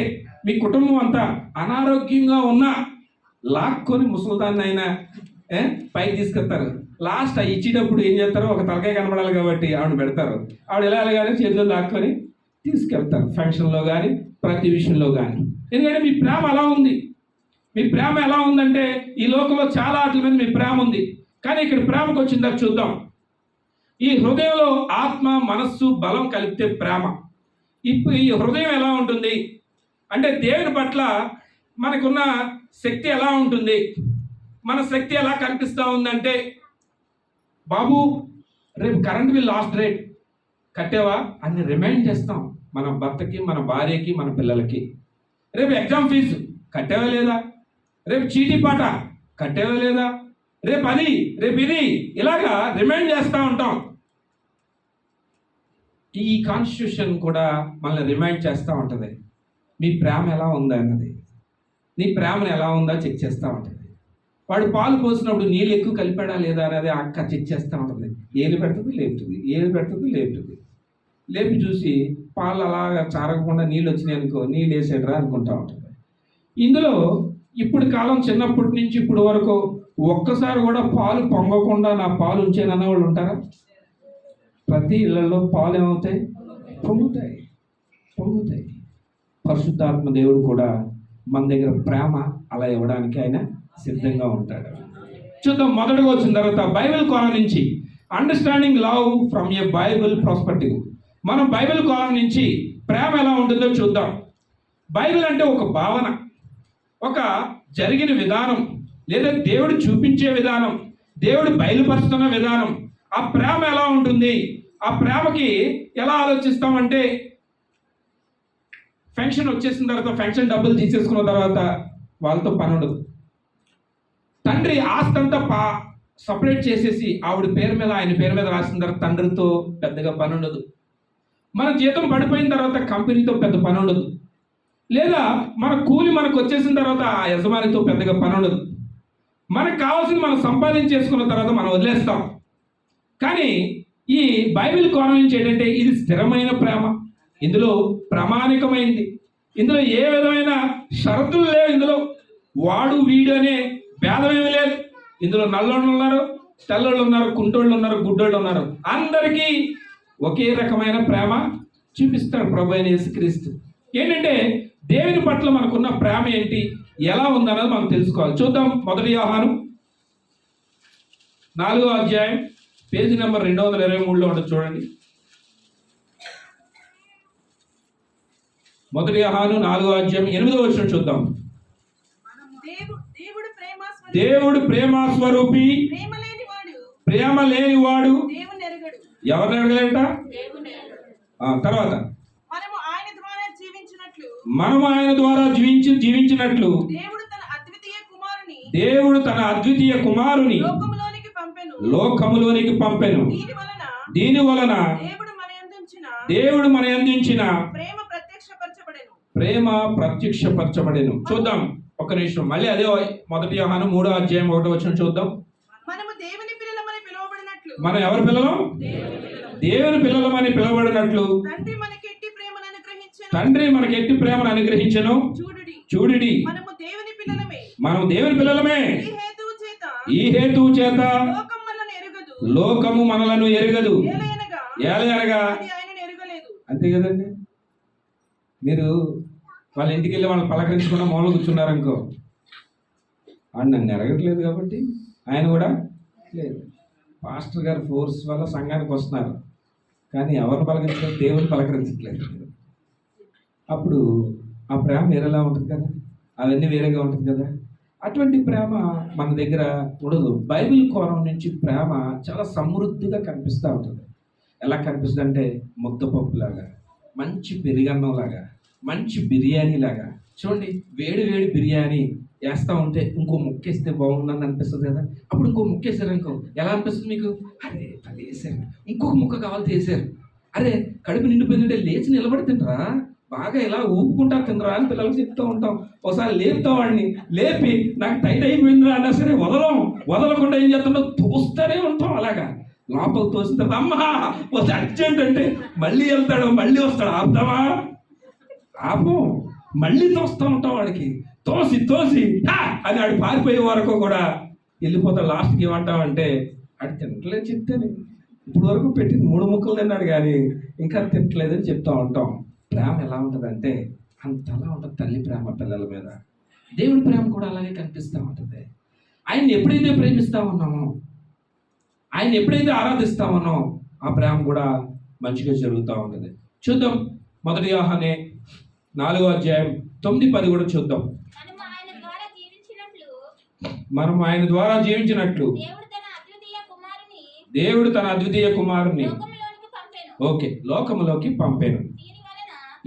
S1: మీ కుటుంబం అంతా అనారోగ్యంగా ఉన్నా లాక్కొని ముసలిదాన్ని అయినా పైకి తీసుకెళ్తారు. లాస్ట్ ఇచ్చేటప్పుడు ఏం చేస్తారు? ఒక తలకాయ కనబడాలి కాబట్టి ఆవిడ పెడతారు. ఆవిడ ఎలా కానీ చేతిలో లాక్కొని తీసుకెళ్తారు, ఫంక్షన్లో కానీ ప్రతి విషయంలో కానీ. ఎందుకంటే మీ ప్రేమ అలా ఉంది. మీ ప్రేమ ఎలా ఉందంటే, ఈ లోకంలో చాలా వాటి మీద మీ ప్రేమ ఉంది, కానీ ఇక్కడ ప్రేమకు వచ్చిందా చూద్దాం. ఈ హృదయంలో ఆత్మ, మనస్సు, బలం కలిపితే ప్రేమ. ఇప్పుడు ఈ హృదయం ఎలా ఉంటుంది అంటే, దేవుని పట్ల మనకున్న శక్తి ఎలా ఉంటుంది? మన శక్తి ఎలా కనిపిస్తూ ఉందంటే, బాబు రేపు కరెంట్ బిల్ లాస్ట్ రేట్ కట్టేవా అని రిమైండ్ చేస్తాం మన భర్తకి, మన భార్యకి, మన పిల్లలకి. రేపు ఎగ్జామ్ ఫీజు కట్టేవా లేదా? రేపు చీటీ పాట కట్టేవా లేదా? రేపు అది, రేపు ఇది, ఇలాగా రిమైండ్ చేస్తూ ఉంటాం. ఈ కాన్స్టిట్యూషన్ కూడా మనల్ని రిమైండ్ చేస్తూ ఉంటుంది. మీ ప్రేమ ఎలా ఉందా అన్నది, నీ ప్రేమను ఎలా ఉందా చెక్ చేస్తూ ఉంటుంది. వాడు పాలు పోసినప్పుడు నీళ్ళు ఎక్కువ కలిపాడా లేదా అనేది అక్క చెక్ చేస్తూ ఉంటుంది. ఏలు పెడుతుంది, లేపుతుంది, ఏలు పెడుతుంది, లేపుతుంది. లేపి చూసి పాలు అలాగా చారకుండా నీళ్ళు వచ్చినాయి అనుకో, నీళ్ళు వేసేటరా అనుకుంటా ఉంటుంది. ఇందులో ఇప్పుడు కాలం, చిన్నప్పటి నుంచి ఇప్పుడు వరకు ఒక్కసారి కూడా పాలు పొంగకుండా నా పాలు ఉంచేనన్న వాళ్ళు ఉంటారా? ప్రతి ఇళ్లలో పాలు ఏమవుతాయి? పొంగుతాయి, పొంగుతాయి. పరిశుద్ధాత్మ దేవుడు కూడా మన దగ్గర ప్రేమ అలా ఇవ్వడానికి ఆయన సిద్ధంగా ఉంటాడు. చూద్దాం. మొదటగా వచ్చిన తర్వాత బైబిల్ కోణం నుంచి understanding love from A Bible perspective. మనం బైబిల్ కోణం నుంచి ప్రేమ ఎలా ఉంటుందో చూద్దాం. బైబిల్ అంటే ఒక భావన, ఒక జరిగిన విధానం, లేదా దేవుడు చూపించే విధానం, దేవుడు బయలుపరుస్తున్న విధానం. ఆ ప్రేమ ఎలా ఉంటుంది? ఆ ప్రేమకి ఎలా ఆలోచిస్తామంటే, ఫంక్షన్ వచ్చేసిన తర్వాత, ఫంక్షన్ డబ్బులు తీసేసుకున్న తర్వాత వాళ్ళతో పని ఉండదు. తండ్రి ఆస్తి అంతా సపరేట్ చేసేసి ఆవిడ పేరు మీద, ఆయన పేరు మీద రాసిన తర్వాత తండ్రితో పెద్దగా పని ఉండదు. మన జీతం పడిపోయిన తర్వాత కంపెనీతో పెద్ద పని ఉండదు. లేదా మన కూలి మనకు వచ్చేసిన తర్వాత ఆ యజమానితో పెద్దగా పని ఉండదు. మనకు కావాల్సింది మనం సంపాదించేసుకున్న తర్వాత మనం వదిలేస్తాం. కానీ ఈ బైబిల్ కోణం నుంచి ఏంటంటే, ఇది స్థిరమైన ప్రేమ, ఇందులో ప్రామాణికమైంది. ఇందులో ఏ విధమైన షరతులు లేవు. ఇందులో వాడు వీడు అనే భేదం ఏమీ లేదు. ఇందులో నల్లోళ్ళు ఉన్నారు, తెల్లోళ్ళు ఉన్నారు, కుంటోళ్ళు ఉన్నారు, గుడ్డోళ్ళు ఉన్నారు. అందరికీ ఒకే రకమైన ప్రేమ చూపిస్తాడు ప్రభు అయిన యేసుక్రీస్తు. ఏంటంటే దేవుని పట్ల మనకున్న ప్రేమ ఏంటి, ఎలా ఉందన్నది మనం తెలుసుకోవాలి. చూద్దాం. 1 యోహాను 4వ అధ్యాయం పేజీ నెంబర్ 223లో ఉంటుంది చూడండి. 1 యోహాను 4వ అధ్యాయం 8వ వచనం చూద్దాం. దేవుడు ప్రేమ స్వరూపి, ప్రేమ లేనివాడు ఎవరిని అడగలేట. తర్వాత మనము ఆయన ద్వారా జీవించినట్లు దేవుడు తన అద్వితీయ కుమారుని లోకములోనికి పంపెను. దీని వలన దేవుడు మన యందు ప్రేమ ప్రత్యక్షపరచబడెను. చూద్దాం ఒక నిమిషం. మళ్ళీ అదే 1 యోహాను 3వ అధ్యాయం 1వ వచనం చూద్దాం. మనం ఎవరి పిల్లలం? దేవుని పిల్లలమని పిలువబడినట్లు తండ్రి మనకి ఎట్టి ప్రేమను అనుగ్రహించెను. చూడుడి, మనం దేవుని పిల్లలమే. ఈ హేతువు చేత లోకము మనలను ఎరుగదు. ఏలయనగా అంతే కదండి. మీరు వాళ్ళ ఇంటికి వెళ్ళి వాళ్ళని పలకరించకుండా మూల కూర్చున్నారనుకో, ఆయన నన్ను ఎరగట్లేదు కాబట్టి ఆయన కూడా లేదు. పాస్టర్ గారు ఫోర్స్ వల్ల సంఘానికి వస్తున్నారు, కానీ ఎవరిని పలకరించలేదు, దేవుని పలకరించట్లేదు. అప్పుడు ఆ ప్రేమ వేరేలా ఉంటుంది కదా, అవన్నీ వేరేగా ఉంటుంది కదా. అటువంటి ప్రేమ మన దగ్గర ఉండదు. బైబిల్ కోణం నుంచి ప్రేమ చాలా సమృద్ధిగా కనిపిస్తూ ఉంటుంది. ఎలా కనిపిస్తుంది అంటే ముద్దపప్పులాగా, మంచి పెరుగన్నంలాగా, మంచి బిర్యానీ లాగా. చూడండి, వేడి వేడి బిర్యానీ వేస్తూ ఉంటే ఇంకో ముక్క వేస్తే బాగుందని అనిపిస్తుంది కదా. అప్పుడు ఇంకో ముక్క వేసారు అనుకో, ఎలా అనిపిస్తుంది మీకు? అరే అది వేసారు, ఇంకొక ముక్క కావాలి వేసారు. అరే కడుపు నిండిపోయిందంటే లేచి నిలబడి తింటారా, బాగా ఇలా ఊపుకుంటా తినరా అని పిల్లలకు చెప్తూ ఉంటాం. ఒకసారి లేపుతాం వాడిని, లేపి నాకు టైట్ అయిపోయిందిరా అన్నా సరే వదలకుండా ఏం చేస్తుంటాం, తోస్తూనే ఉంటాం. అలాగా లోపల తోసిన తర్వాత అమ్మా వస్తే అర్జెంట్ అంటే మళ్ళీ వెళ్తాడు, మళ్ళీ వస్తాడు. ఆపుతామా? ఆపు. మళ్ళీ తోస్తూ ఉంటాం వాడికి, తోసి అని ఆడు పారిపోయే వరకు కూడా వెళ్ళిపోతాడు. లాస్ట్కి ఏమంటామంటే ఆడు తినట్లేదు చెప్తాను, ఇప్పుడు వరకు పెట్టింది 3 ముక్కలు తిన్నాడు కానీ ఇంకా తినట్లేదని చెప్తూ ఉంటాం. ప్రేమ ఎలా ఉంటుందంటే అంతలా ఉంటుంది తల్లి ప్రేమ పిల్లల మీద. దేవుడి ప్రేమ కూడా అలాగే కనిపిస్తూ ఉంటుంది. ఆయన్ని ఎప్పుడైతే ప్రేమిస్తూ ఉన్నామో, ఆయన ఎప్పుడైతే ఆరాధిస్తా ఉన్నామో ఆ ప్రేమ కూడా మంచిగా జరుగుతూ ఉంటుంది. చూద్దాం. 1 యోహాను 4వ అధ్యాయం 9-10 కూడా చూద్దాం. మనం ఆయన ద్వారా జీవించినట్లు దేవుడు తన అద్వితీయ కుమారుని ఓకే లోకములోకి పంపాను.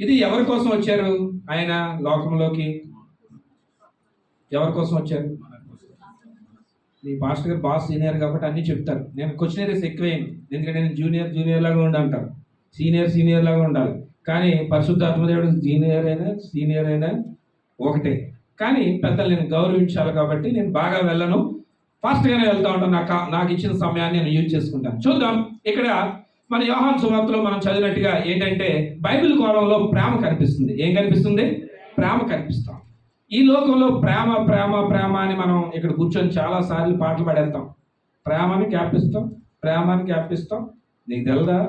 S1: ఇది ఎవరి కోసం వచ్చారు? ఆయన లోకంలోకి ఎవరి కోసం వచ్చారు? మీ పాస్టర్ గారు బాస్ సీనియర్ కాబట్టి అన్నీ చెప్తారు. నేను క్వశ్చనరీస్ ఎక్కువైంది, ఎందుకంటే నేను జూనియర్ లాగా ఉండంటారు, సీనియర్ లాగా ఉండాలి. కానీ పరిశుద్ధాత్మదేవుడు సీనియర్ అయినా ఒకటే. కానీ పెద్దలు నేను గౌరవించాలి కాబట్టి నేను బాగా వెళ్ళను, ఫాస్ట్గానే వెళ్తూ ఉంటాను. నాకు ఇచ్చిన సమయాన్ని నేను యూజ్ చేసుకుంటాను. చూద్దాం. ఇక్కడ మన యోహాను సువార్తలో మనం చదివినట్టుగా ఏంటంటే బైబిల్ కోణంలో ప్రేమ కనిపిస్తుంది. ఏం కనిపిస్తుంది? ప్రేమ కనిపిస్తాం. ఈ లోకంలో ప్రేమ ప్రేమ ప్రేమ అని మనం ఇక్కడ కూర్చొని చాలాసార్లు పాటలు పాడేస్తాం. ప్రేమని క్యాపిస్తాం. నీకు తెలదా,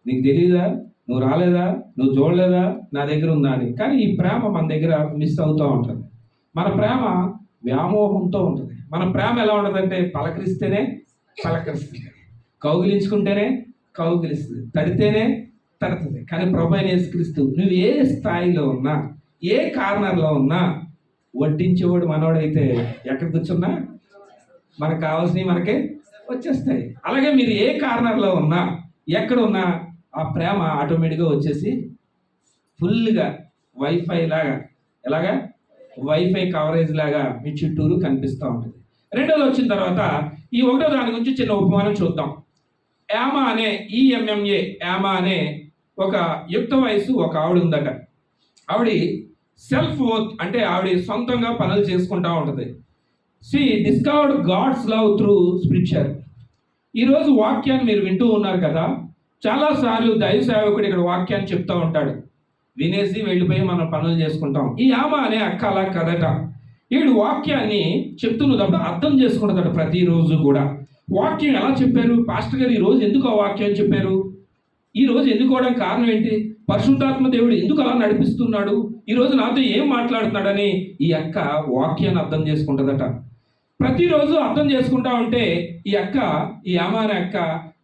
S1: నీకు తెలియదా, నువ్వు రాలేదా, నువ్వు చూడలేదా, నా దగ్గర ఉందా అని. కానీ ఈ ప్రేమ మన దగ్గర మిస్ అవుతూ ఉంటుంది. మన ప్రేమ వ్యామోహంతో ఉంటుంది. మన ప్రేమ ఎలా ఉంటుందంటే పలకరిస్తేనే పలకరిస్తుంది, కౌగిలించుకుంటేనే కౌగిలిస్తుంది, తడితేనే తడుతుంది. కానీ ప్రభు అయిన యేసుక్రీస్తు నువ్వు ఏ స్థాయిలో ఉన్నా, ఏ కార్నర్లో ఉన్నా, వడ్డించేవాడు మనోడైతే ఎక్కడ కూర్చున్నా మనకు కావాల్సినవి మనకే వచ్చేస్తాయి. అలాగే మీరు ఏ కార్నర్లో ఉన్నా, ఎక్కడ ఉన్నా ఆ ప్రేమ ఆటోమేటిక్గా వచ్చేసి ఫుల్గా వైఫై లాగా, ఎలాగా వైఫై కవరేజ్ లాగా మీ చుట్టూరు కనిపిస్తూ ఉంటుంది. రెండోది వచ్చిన తర్వాత ఈ ఒకటో దాని గురించి చిన్న ఉపమానం చూద్దాం. యామా అనే ఒక యుక్త వయసు ఒక ఆవిడ ఉందట. ఆవిడ సెల్ఫ్ వర్త్ అంటే ఆవిడ సొంతంగా పనులు చేసుకుంటూ ఉంటుంది. She discovered God's love through spiritual. ఈరోజు వాక్యాన్ని మీరు వింటూ ఉన్నారు కదా, చాలాసార్లు దైవ సేవకుడు ఇక్కడ వాక్యాన్ని చెప్తూ ఉంటాడు. వినేసి వెళ్ళిపోయి మనం పనులు చేసుకుంటాం. ఈ ఆమె అనే అక్క అలా కదట. ఈడు వాక్యాన్ని చెప్తున్నప్పుడు అర్థం చేసుకుంటుందట ప్రతిరోజు కూడా. వాక్యం ఎలా చెప్పారు పాస్టర్ గారు, ఈ రోజు ఎందుకు ఆ వాక్యం చెప్పారు, ఈ రోజు ఎన్నుకోవడానికి కారణం ఏంటి, పరిశుద్ధాత్మ దేవుడు ఎందుకు అలా నడిపిస్తున్నాడు, ఈ రోజు నాతో ఏం మాట్లాడుతున్నాడని ఈ అక్క వాక్యాన్ని అర్థం చేసుకుంటుందట. ప్రతిరోజు అర్థం చేసుకుంటా ఉంటే ఈ ఆమె అనే అక్క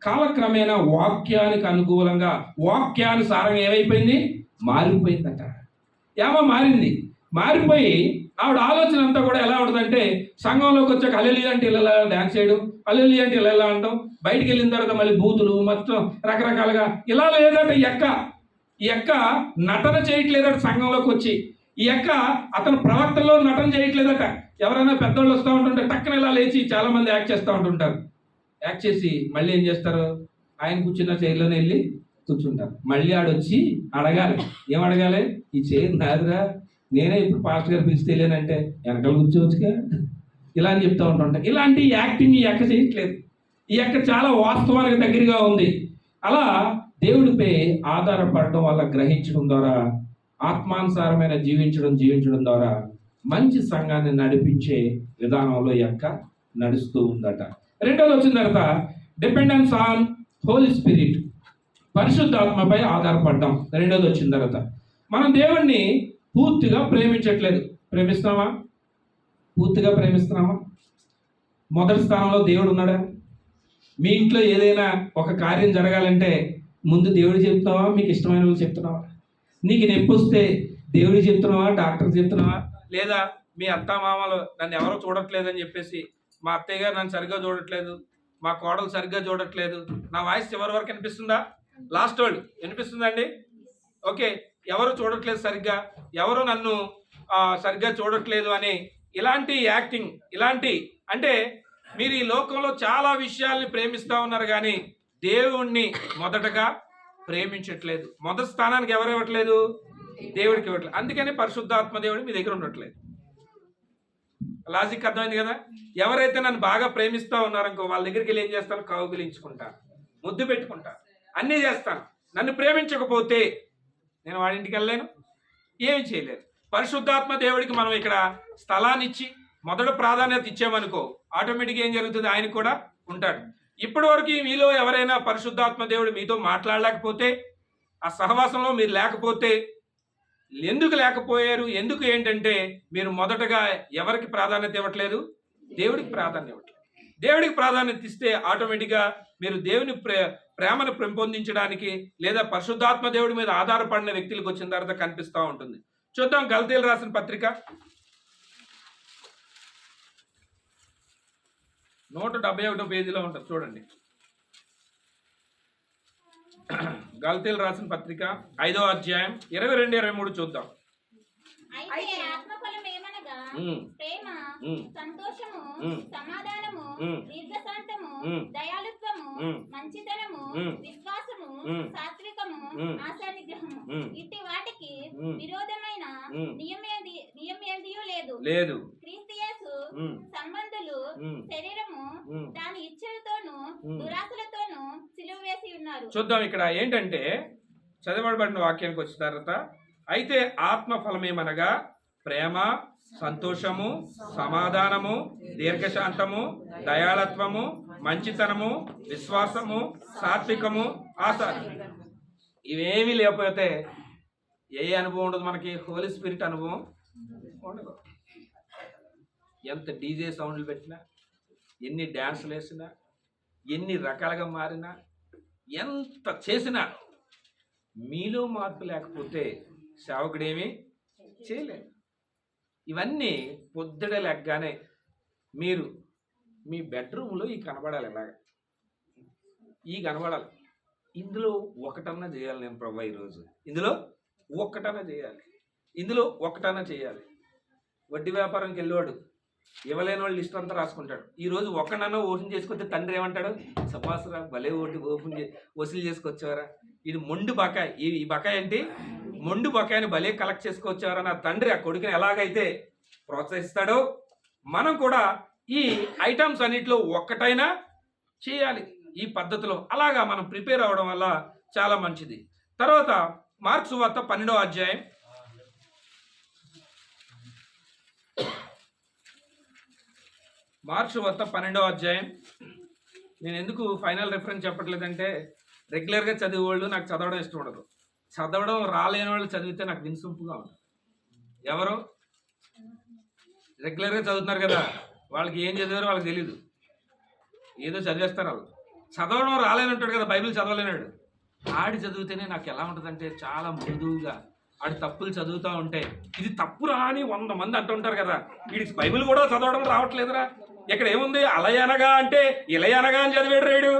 S1: కాలక్రమేణా వాక్యానికి అనుకూలంగా వాక్యానుసారంగా ఏమైపోయింది, మారిపోయిందట. ఏమో మారిపోయి ఆవిడ ఆలోచన అంతా కూడా ఎలా ఉంటుందంటే, సంఘంలోకి వచ్చాక హల్లెలూయా అంటే ఇలా డాన్స్ చేయడం, హల్లెలూయా అంటే ఇలా అంటాం, బయటికి వెళ్ళిన తర్వాత మళ్ళీ బూతులు మొత్తం రకరకాలుగా ఇలా లేదట. ఈ అక్క నటన చేయట్లేదట. సంఘంలోకి వచ్చి ఈ అక్క అతను ప్రవక్తలో నటన చేయట్లేదట. ఎవరైనా పెద్దోళ్ళు వస్తూ ఉంటుంటే టక్కన ఇలా లేచి చాలా మంది యాక్ట్ చేస్తూ ఉంటుంటారు. యాక్ట్ చేసి మళ్ళీ ఏం చేస్తారు, ఆయన కూర్చున్న చైర్లోనే వెళ్ళి కూర్చుంటారు. మళ్ళీ ఆడొచ్చి అడగాలి, ఏం అడగాలి, ఈ చైర్ నాదిరా, నేనే ఇప్పుడు పాస్టర్ గారు పిలిచి తెలియనంటే వెనకాల కూర్చోవచ్చుగా, ఇలా అని చెప్తూ ఉంటుంటారు. ఇలాంటి యాక్టింగ్ ఈ అక్క చేయట్లేదు. ఈ అక్క చాలా వాస్తవానికి దగ్గరగా ఉంది. అలా దేవుడిపై ఆధారపడడం వల్ల, గ్రహించడం ద్వారా, ఆత్మానుసారమైన జీవించడం ద్వారా మంచి సంఘాన్ని నడిపించే విధానంలో ఈ అక్క నడుస్తూ ఉందట. రెండోది వచ్చిన తర్వాత డిపెండెన్స్ ఆన్ హోలీ స్పిరిట్, పరిశుద్ధాత్మపై ఆధారపడడం. రెండోది వచ్చిన తర్వాత మనం దేవుణ్ణి పూర్తిగా ప్రేమించట్లేదు. ప్రేమిస్తున్నామా? పూర్తిగా ప్రేమిస్తున్నామా? మొదటి స్థానంలో దేవుడు ఉన్నాడా? మీ ఇంట్లో ఏదైనా ఒక కార్యం జరగాలంటే ముందు దేవుడు చెప్తున్నావా, మీకు ఇష్టమైన వాళ్ళు చెప్తున్నావా? నీకు నొప్పి వస్తే దేవుడు చెప్తున్నావా, డాక్టర్ చెప్తున్నావా? లేదా మీ అత్తామామలు నన్ను ఎవరో చూడట్లేదని చెప్పేసి, మా అత్తయ్య గారు నన్ను సరిగ్గా చూడట్లేదు, మా కోడలు సరిగ్గా చూడట్లేదు, నా వాయిస్ చివరి వరకు వినిపిస్తుందా? లాస్ట్ వర్డ్ వినిపిస్తుందండి? ఓకే, ఎవరు చూడట్లేదు సరిగ్గా, ఎవరు నన్ను సరిగ్గా చూడట్లేదు అని ఇలాంటి యాక్టింగ్, ఇలాంటి అంటే మీరు ఈ లోకంలో చాలా విషయాల్ని ప్రేమిస్తూ ఉన్నారు కానీ దేవుణ్ణి మొదటగా ప్రేమించట్లేదు. మొదటి స్థానానికి ఎవరు ఇవ్వట్లేదు? దేవుడికి ఇవ్వట్లేదు. అందుకని పరిశుద్ధాత్మ దేవుడు మీ దగ్గర ఉండట్లేదు. లాజిక్ అర్థమైంది కదా? ఎవరైతే నన్ను బాగా ప్రేమిస్తూ ఉన్నారనుకో, వాళ్ళ దగ్గరికి వెళ్ళి ఏం చేస్తాను, కౌగిలించుకుంటాను, ముద్దు పెట్టుకుంటాను, అన్నీ చేస్తాను. నన్ను ప్రేమించకపోతే నేను వాడి ఇంటికి వెళ్ళలేను, ఏమి చేయలేను. పరిశుద్ధాత్మ దేవుడికి మనం ఇక్కడ స్థలాన్ని ఇచ్చి మొదట ప్రాధాన్యత ఇచ్చామనుకో, ఆటోమేటిక్గా ఏం జరుగుతుంది, ఆయన కూడా ఉంటాడు. ఇప్పటి వరకు మీలో ఎవరైనా పరిశుద్ధాత్మ దేవుడు మీతో మాట్లాడలేకపోతే, ఆ సహవాసంలో మీరు లేకపోతే, ఎందుకు లేకపోయారు, ఎందుకు ఏంటంటే మీరు మొదటగా ఎవరికి ప్రాధాన్యత ఇవ్వట్లేదు, దేవుడికి ప్రాధాన్యత ఇవ్వట్లేదు. దేవుడికి ప్రాధాన్యత ఇస్తే ఆటోమేటిక్గా మీరు దేవుని ప్రేమను పెంపొందించడానికి లేదా పరిశుద్ధాత్మ దేవుడి మీద ఆధారపడిన వ్యక్తులకు వచ్చిన తర్వాత కనిపిస్తూ ఉంటుంది. చూద్దాం, గలతీయులకు రాసిన పత్రిక 171 పేజీలో ఉంటుంది, చూడండి. గలతీయులకు రాసిన పత్రిక 5వ అధ్యాయం 22-23 చూద్దాం.
S3: అయితే ఆత్మఫలం ఏమనగా ప్రేమ, సంతోషము, సమాధానము, దీర్ఘశాంతము, దయాళుత్వము, మంచితనము, విశ్వాసము, సాత్వికము, ఆశానిగ్రహము. ఇట్టి వాటికి విరోధమైన నియమేదియూ లేదు. క్రీస్తు యేసు సంబంధులు శరీరము దాని ఇచ్చలతోనూ దురాశలతోనూ సిలువ వేసి ఉన్నారు.
S1: చూద్దాం, ఇక్కడ ఏంటంటే చదవబడిన వాక్యానికి వచ్చిన తర్వాత, అయితే ఆత్మ ఫలమేమనగా ప్రేమ, సంతోషము, సమాధానము, దీర్ఘశాంతము, దయాళత్వము, మంచితనము, విశ్వాసము, సాత్వికము, ఆశాని. ఇవేమీ లేకపోతే ఏ అనుభవం ఉండదు మనకి, హోలీ స్పిరిట్ అనుభవం ఉండదు. ఎంత డీజే సౌండ్లు పెట్టినా, ఎన్ని డ్యాన్సులు వేసినా, ఎన్ని రకాలుగా మారినా, ఎంత చేసినా మీలో మార్పు లేకపోతే సేవకుడేమీ చేయలేదు. ఇవన్నీ పొద్దుట లెగ్గానే మీరు మీ బెడ్రూమ్లో కనబడాలి, ఈ కనబడాలి. ఇందులో ఒకటన్నా చేయాలి నేను ప్రభా, ఈరోజు ఇందులో ఒక్కటన్నా చేయాలి, ఇందులో ఒకటన్నా చేయాలి. వడ్డీ వ్యాపారంకి వెళ్ళేవాడు ఇవ్వలేని వాళ్ళు లిస్ట్ అంతా రాసుకుంటాడు. ఈరోజు ఒక్కడన్నా ఓపెన్ చేసుకొస్తే తండ్రి ఏమంటాడు, సపాసురా భలే వసూలు చేసుకొచ్చేవారా, ఇది మొండు బకాయి, ఈ బకాయి ఏంటి, మొండు బకాయిని భలే కలెక్ట్ చేసుకొచ్చేవారా. నా తండ్రి ఆ కొడుకుని ఎలాగైతే ప్రోత్సహిస్తాడో మనం కూడా ఈ ఐటమ్స్ అన్నిటిలో ఒక్కటైనా చేయాలి ఈ పద్ధతిలో. అలాగా మనం ప్రిపేర్ అవ్వడం వల్ల చాలా మంచిది. తర్వాత మార్కు సువార్త 12వ అధ్యాయం. మార్కు సువార్త 12వ అధ్యాయం. నేను ఎందుకు ఫైనల్ రెఫరెన్స్ చెప్పట్లేదంటే రెగ్యులర్గా చదివే వాళ్ళు నాకు చదవడం ఇష్టం ఉండదు. చదవడం రాలేని వాళ్ళు చదివితే నాకు వినసొంపుగా ఉంటుంది. ఎవరు రెగ్యులర్గా చదువుతున్నారు కదా, వాళ్ళకి ఏం చదివారో వాళ్ళకి తెలీదు, ఏదో చదివేస్తారు వాళ్ళు. చదవడం రాలేని ఉంటాడు కదా, బైబిల్ చదవలేనాడు, ఆడి చదివితేనే నాకు ఎలా ఉంటుందంటే చాలా మృదువుగా. ఆడి తప్పులు చదువుతూ ఉంటే ఇది తప్పురా అని 100 మంది అంటుంటారు కదా, వీడికి బైబిల్ కూడా చదవడం రావట్లేదురా, ఇక్కడ ఏముంది అలయనగా అంటే ఇలయనగా అని చదివాడు రేడు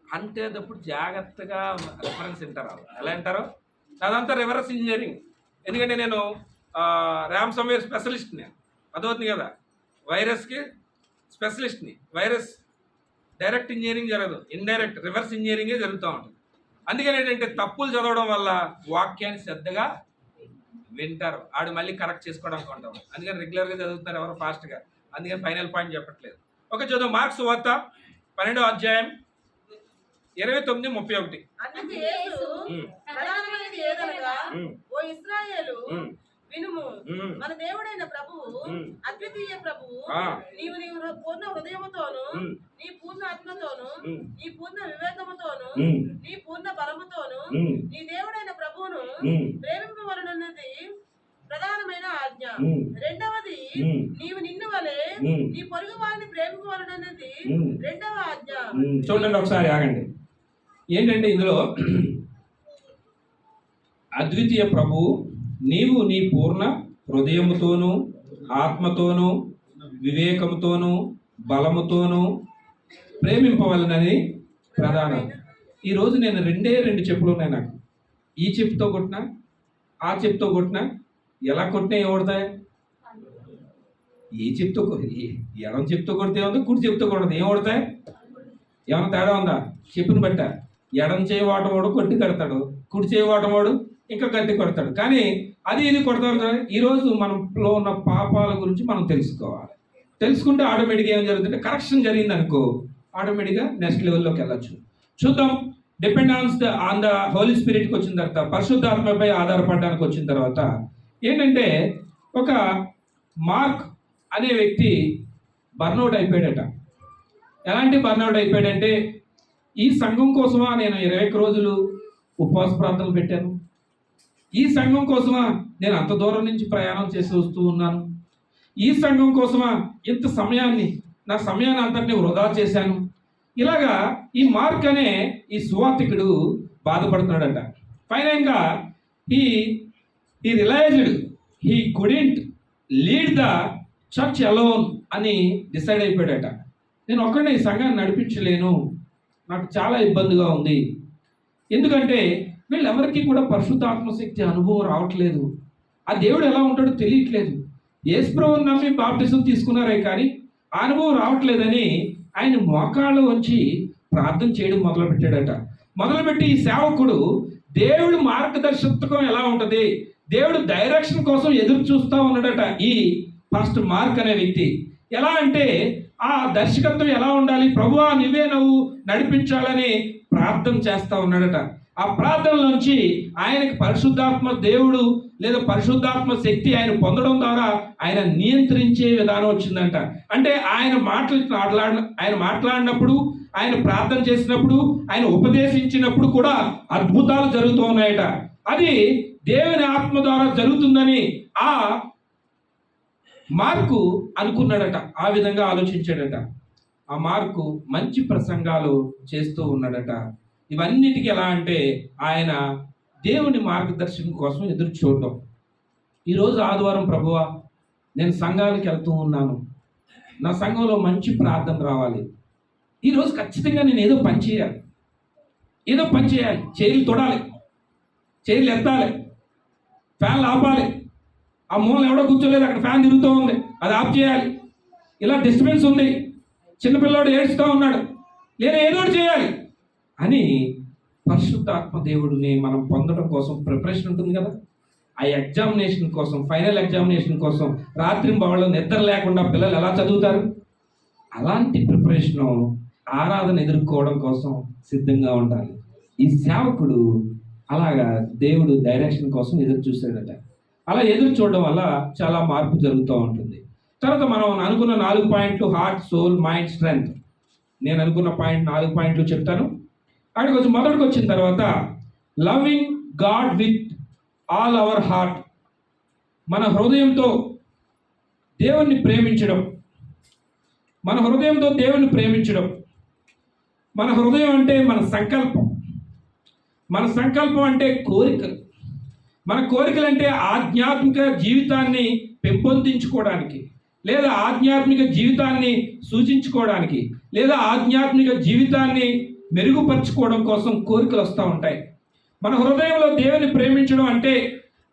S1: అంటే అప్పుడు జాగ్రత్తగా రెఫరెన్స్ వింటారు. వాళ్ళు ఎలా అంటారు, అదంతా రివర్స్ ఇంజనీరింగ్. ఎందుకంటే నేను ర్యామ్సమ్వేర్ స్పెషలిస్ట్ని, అదవుతుంది కదా, వైరస్కి స్పెషలిస్ట్ని. వైరస్ డైరెక్ట్ ఇంజనీరింగ్ జరగదు, ఇండైరెక్ట్ రివర్స్ ఇంజనీరింగే జరుగుతూ ఉంటుంది. అందుకని ఏంటంటే తప్పులు చదవడం వల్ల వాక్యాన్ని శ్రద్ధగా వింటారు, ఆడు మళ్ళీ కరెక్ట్ చేసుకోవడానికి ఉంటాం. అందుకని రెగ్యులర్గా చదువుతున్నారు ఎవరు ఫాస్ట్గా. అందుకని ఫైనల్ పాయింట్ చెప్పట్లేదు. ఒక చదువు మార్క్స్ వార్త 12వ అధ్యాయం 29-31.
S2: అందుకు యేసు ప్రధానమైనది ఏదనగా, ఓ ఇశ్రాయేలు వినుము, మన దేవుడైన ప్రభువు అద్వితీయ ప్రభువు, నీవు పూర్ణ హృదయముతోను, నీ పూర్ణ ఆత్మతోను, నీ పూర్ణ వివేకముతోను, నీ పూర్ణ బలముతోను నీ దేవుడైన ప్రభువును ప్రేమింపవలనన్నది ప్రధానమైన ఆజ్ఞ. రెండవది, నీవు నిన్ను వలె నీ పొరుగు వారిని ప్రేమింపవలనన్నది రెండవ ఆజ్ఞ.
S1: చూడండి ఒకసారి ఆగండి. ఏంటంటే ఇందులో అద్వితీయ ప్రభువు నీవు నీ పూర్ణ హృదయముతోనూ ఆత్మతోనూ వివేకముతోనూ బలముతోనూ ప్రేమింపవలనని ప్రధానం. ఈరోజు నేను 2 చెప్పులు ఉన్నాయి నాకు. ఈ చెప్పుతో కొట్టినా ఆ చెప్పుతో కొట్టినా ఎలా కొట్టినా ఏం కొడతాయి? ఏ చెప్పుతో ఎడం చెప్పుతో కొడితే ఏముంది, కుడి చెప్పుతో కొడితే ఏం కొడతాయి? ఏమైనా తేడా ఉందా? చెప్పుని బట్ట ఎడం చేయి వాటమోడు కొట్టి కడతాడు, కుడి చేయి వాటమోడు ఇంకా గట్టి కొడతాడు. కానీ అది ఇది కొడతాడు కదా. ఈరోజు మనలో ఉన్న పాపాల గురించి మనం తెలుసుకోవాలి. తెలుసుకుంటే ఆటోమేటిక్గా ఏం జరుగుతుందంటే కరెక్షన్ జరిగింది అనుకో, ఆటోమేటిక్గా నెక్స్ట్ లెవెల్లోకి వెళ్ళచ్చు. చూద్దాం. డిపెండెన్స్ ఆన్ ద హోలీ స్పిరిట్కి వచ్చిన తర్వాత, పరిశుద్ధాత్మపై ఆధారపడడానికి వచ్చిన తర్వాత ఏంటంటే ఒక మార్క్ అనే వ్యక్తి బర్న్అవుట్ అయిపోయాడట. ఎలాంటి బర్న్అవుట్ అయిపోయాడంటే, ఈ సంఘం కోసమా నేను 21 రోజులు ఉపవాస ప్రార్థనలు పెట్టాను, ఈ సంఘం కోసమా నేను అంత దూరం నుంచి ప్రయాణం చేసి వస్తూ ఉన్నాను, ఈ సంఘం కోసమా ఇంత సమయాన్ని నా సమయాన్ని అంతటిని వృధా చేశాను. ఇలాగా ఈ మార్క్ అనే ఈ సువార్తికుడు బాధపడుతున్నాడట. ఫైనల్గా ఈ realised he couldn't lead the church alone అని డిసైడ్ అయిపోయాడట. నేను ఒక్కడే ఈ సంఘాన్ని నడిపించలేను, నాకు చాలా ఇబ్బందిగా ఉంది. ఎందుకంటే వీళ్ళెవరికి కూడా పరిశుద్ధాత్మశక్తి అనుభవం రావట్లేదు, ఆ దేవుడు ఎలా ఉంటాడో తెలియట్లేదు. యేసుప్రభువుని నమ్మి బాప్టిజం తీసుకున్నారే కానీ ఆ అనుభవం రావట్లేదని ఆయన మోకాళ్ళు వంచి ప్రార్థన చేయడం మొదలుపెట్టాడట. మొదలుపెట్టి ఈ సేవకుడు దేవుడు మార్గదర్శకత్వం ఎలా ఉంటుంది, దేవుడు డైరెక్షన్ కోసం ఎదురు చూస్తూ ఉన్నాడట. ఈ ఫస్ట్ మార్క్ అనే వ్యక్తి ఎలా అంటే ఆ దర్శకత్వం ఎలా ఉండాలి, ప్రభువా నువ్వే నువ్వు నడిపించాలని ప్రార్థన చేస్తూ ఉన్నాడట. ఆ ప్రార్థనలోంచి ఆయనకి పరిశుద్ధాత్మ దేవుడు లేదా పరిశుద్ధాత్మ శక్తి ఆయన పొందడం ద్వారా ఆయన నియంత్రించే విధానం వచ్చిందంట. అంటే ఆయన మాట్లాడినప్పుడు, ఆయన ప్రార్థన చేసినప్పుడు, ఆయన ఉపదేశించినప్పుడు కూడా అద్భుతాలు జరుగుతూ ఉన్నాయట. అది దేవుని ఆత్మ ద్వారా జరుగుతుందని ఆ మార్కు అనుకున్నాడట, ఆ విధంగా ఆలోచించాడట. ఆ మార్కు మంచి ప్రసంగాలు చేస్తూ ఉన్నాడట. ఇవన్నిటికీ ఎలా అంటే ఆయన దేవుని మార్గదర్శనం కోసం ఎదురు చూడటం. ఈరోజు ఆదివారం ప్రభువా నేను సంఘానికి వెళ్తూ ఉన్నాను, నా సంఘంలో మంచి ప్రార్థన రావాలి, ఈరోజు ఖచ్చితంగా నేను ఏదో పని చేయాలి, చైర్లు తొడాలి, చైర్లు ఎత్తాలి, ఫ్యాన్లు ఆపాలి, ఆ మూల ఎవడో కూర్చోలేదు అక్కడ ఫ్యాన్ తిరుగుతూ ఉంది అది ఆఫ్ చేయాలి, ఇలా డిస్టర్బెన్స్ ఉంది, చిన్నపిల్లాడు ఏడుస్తూ ఉన్నాడు, లేదా ఏదో ఒకటి చేయాలి అని పరిశుద్ధాత్మ దేవుడిని మనం పొందడం కోసం ప్రిపరేషన్ ఉంటుంది కదా. ఆ ఎగ్జామినేషన్ కోసం, ఫైనల్ ఎగ్జామినేషన్ కోసం రాత్రింబవళ్ళు నిద్ర లేకుండా పిల్లలు ఎలా చదువుతారు, అలాంటి ప్రిపరేషను ఆరాధన ఎదుర్కోవడం కోసం సిద్ధంగా ఉండాలి. ఈ సేవకుడు అలాగా దేవుడు డైరెక్షన్ కోసం ఎదురు చూశాడట. అలా ఎదురు చూడడం వల్ల చాలా మార్పు జరుగుతూ ఉంటుంది. తర్వాత మనం అనుకున్న 4 పాయింట్లు: హార్ట్, సోల్, మైండ్, స్ట్రెంగ్త్. నేను అనుకున్న 4 పాయింట్లు చెప్తాను. అక్కడికి వచ్చి మొదటికి వచ్చిన తర్వాత loving God with all our heart. మన హృదయంతో దేవుణ్ణి ప్రేమించడం. మన హృదయంతో దేవుణ్ణి ప్రేమించడం. మన హృదయం అంటే మన సంకల్పం. మన సంకల్పం అంటే కోరికలు. మన కోరికలు అంటే ఆధ్యాత్మిక జీవితాన్ని పెంపొందించుకోవడానికి, లేదా ఆధ్యాత్మిక జీవితాన్ని సూచించుకోవడానికి, లేదా ఆధ్యాత్మిక జీవితాన్ని మెరుగుపరుచుకోవడం కోసం కోరికలు వస్తూ ఉంటాయి. మన హృదయంలో దేవుని ప్రేమించడం అంటే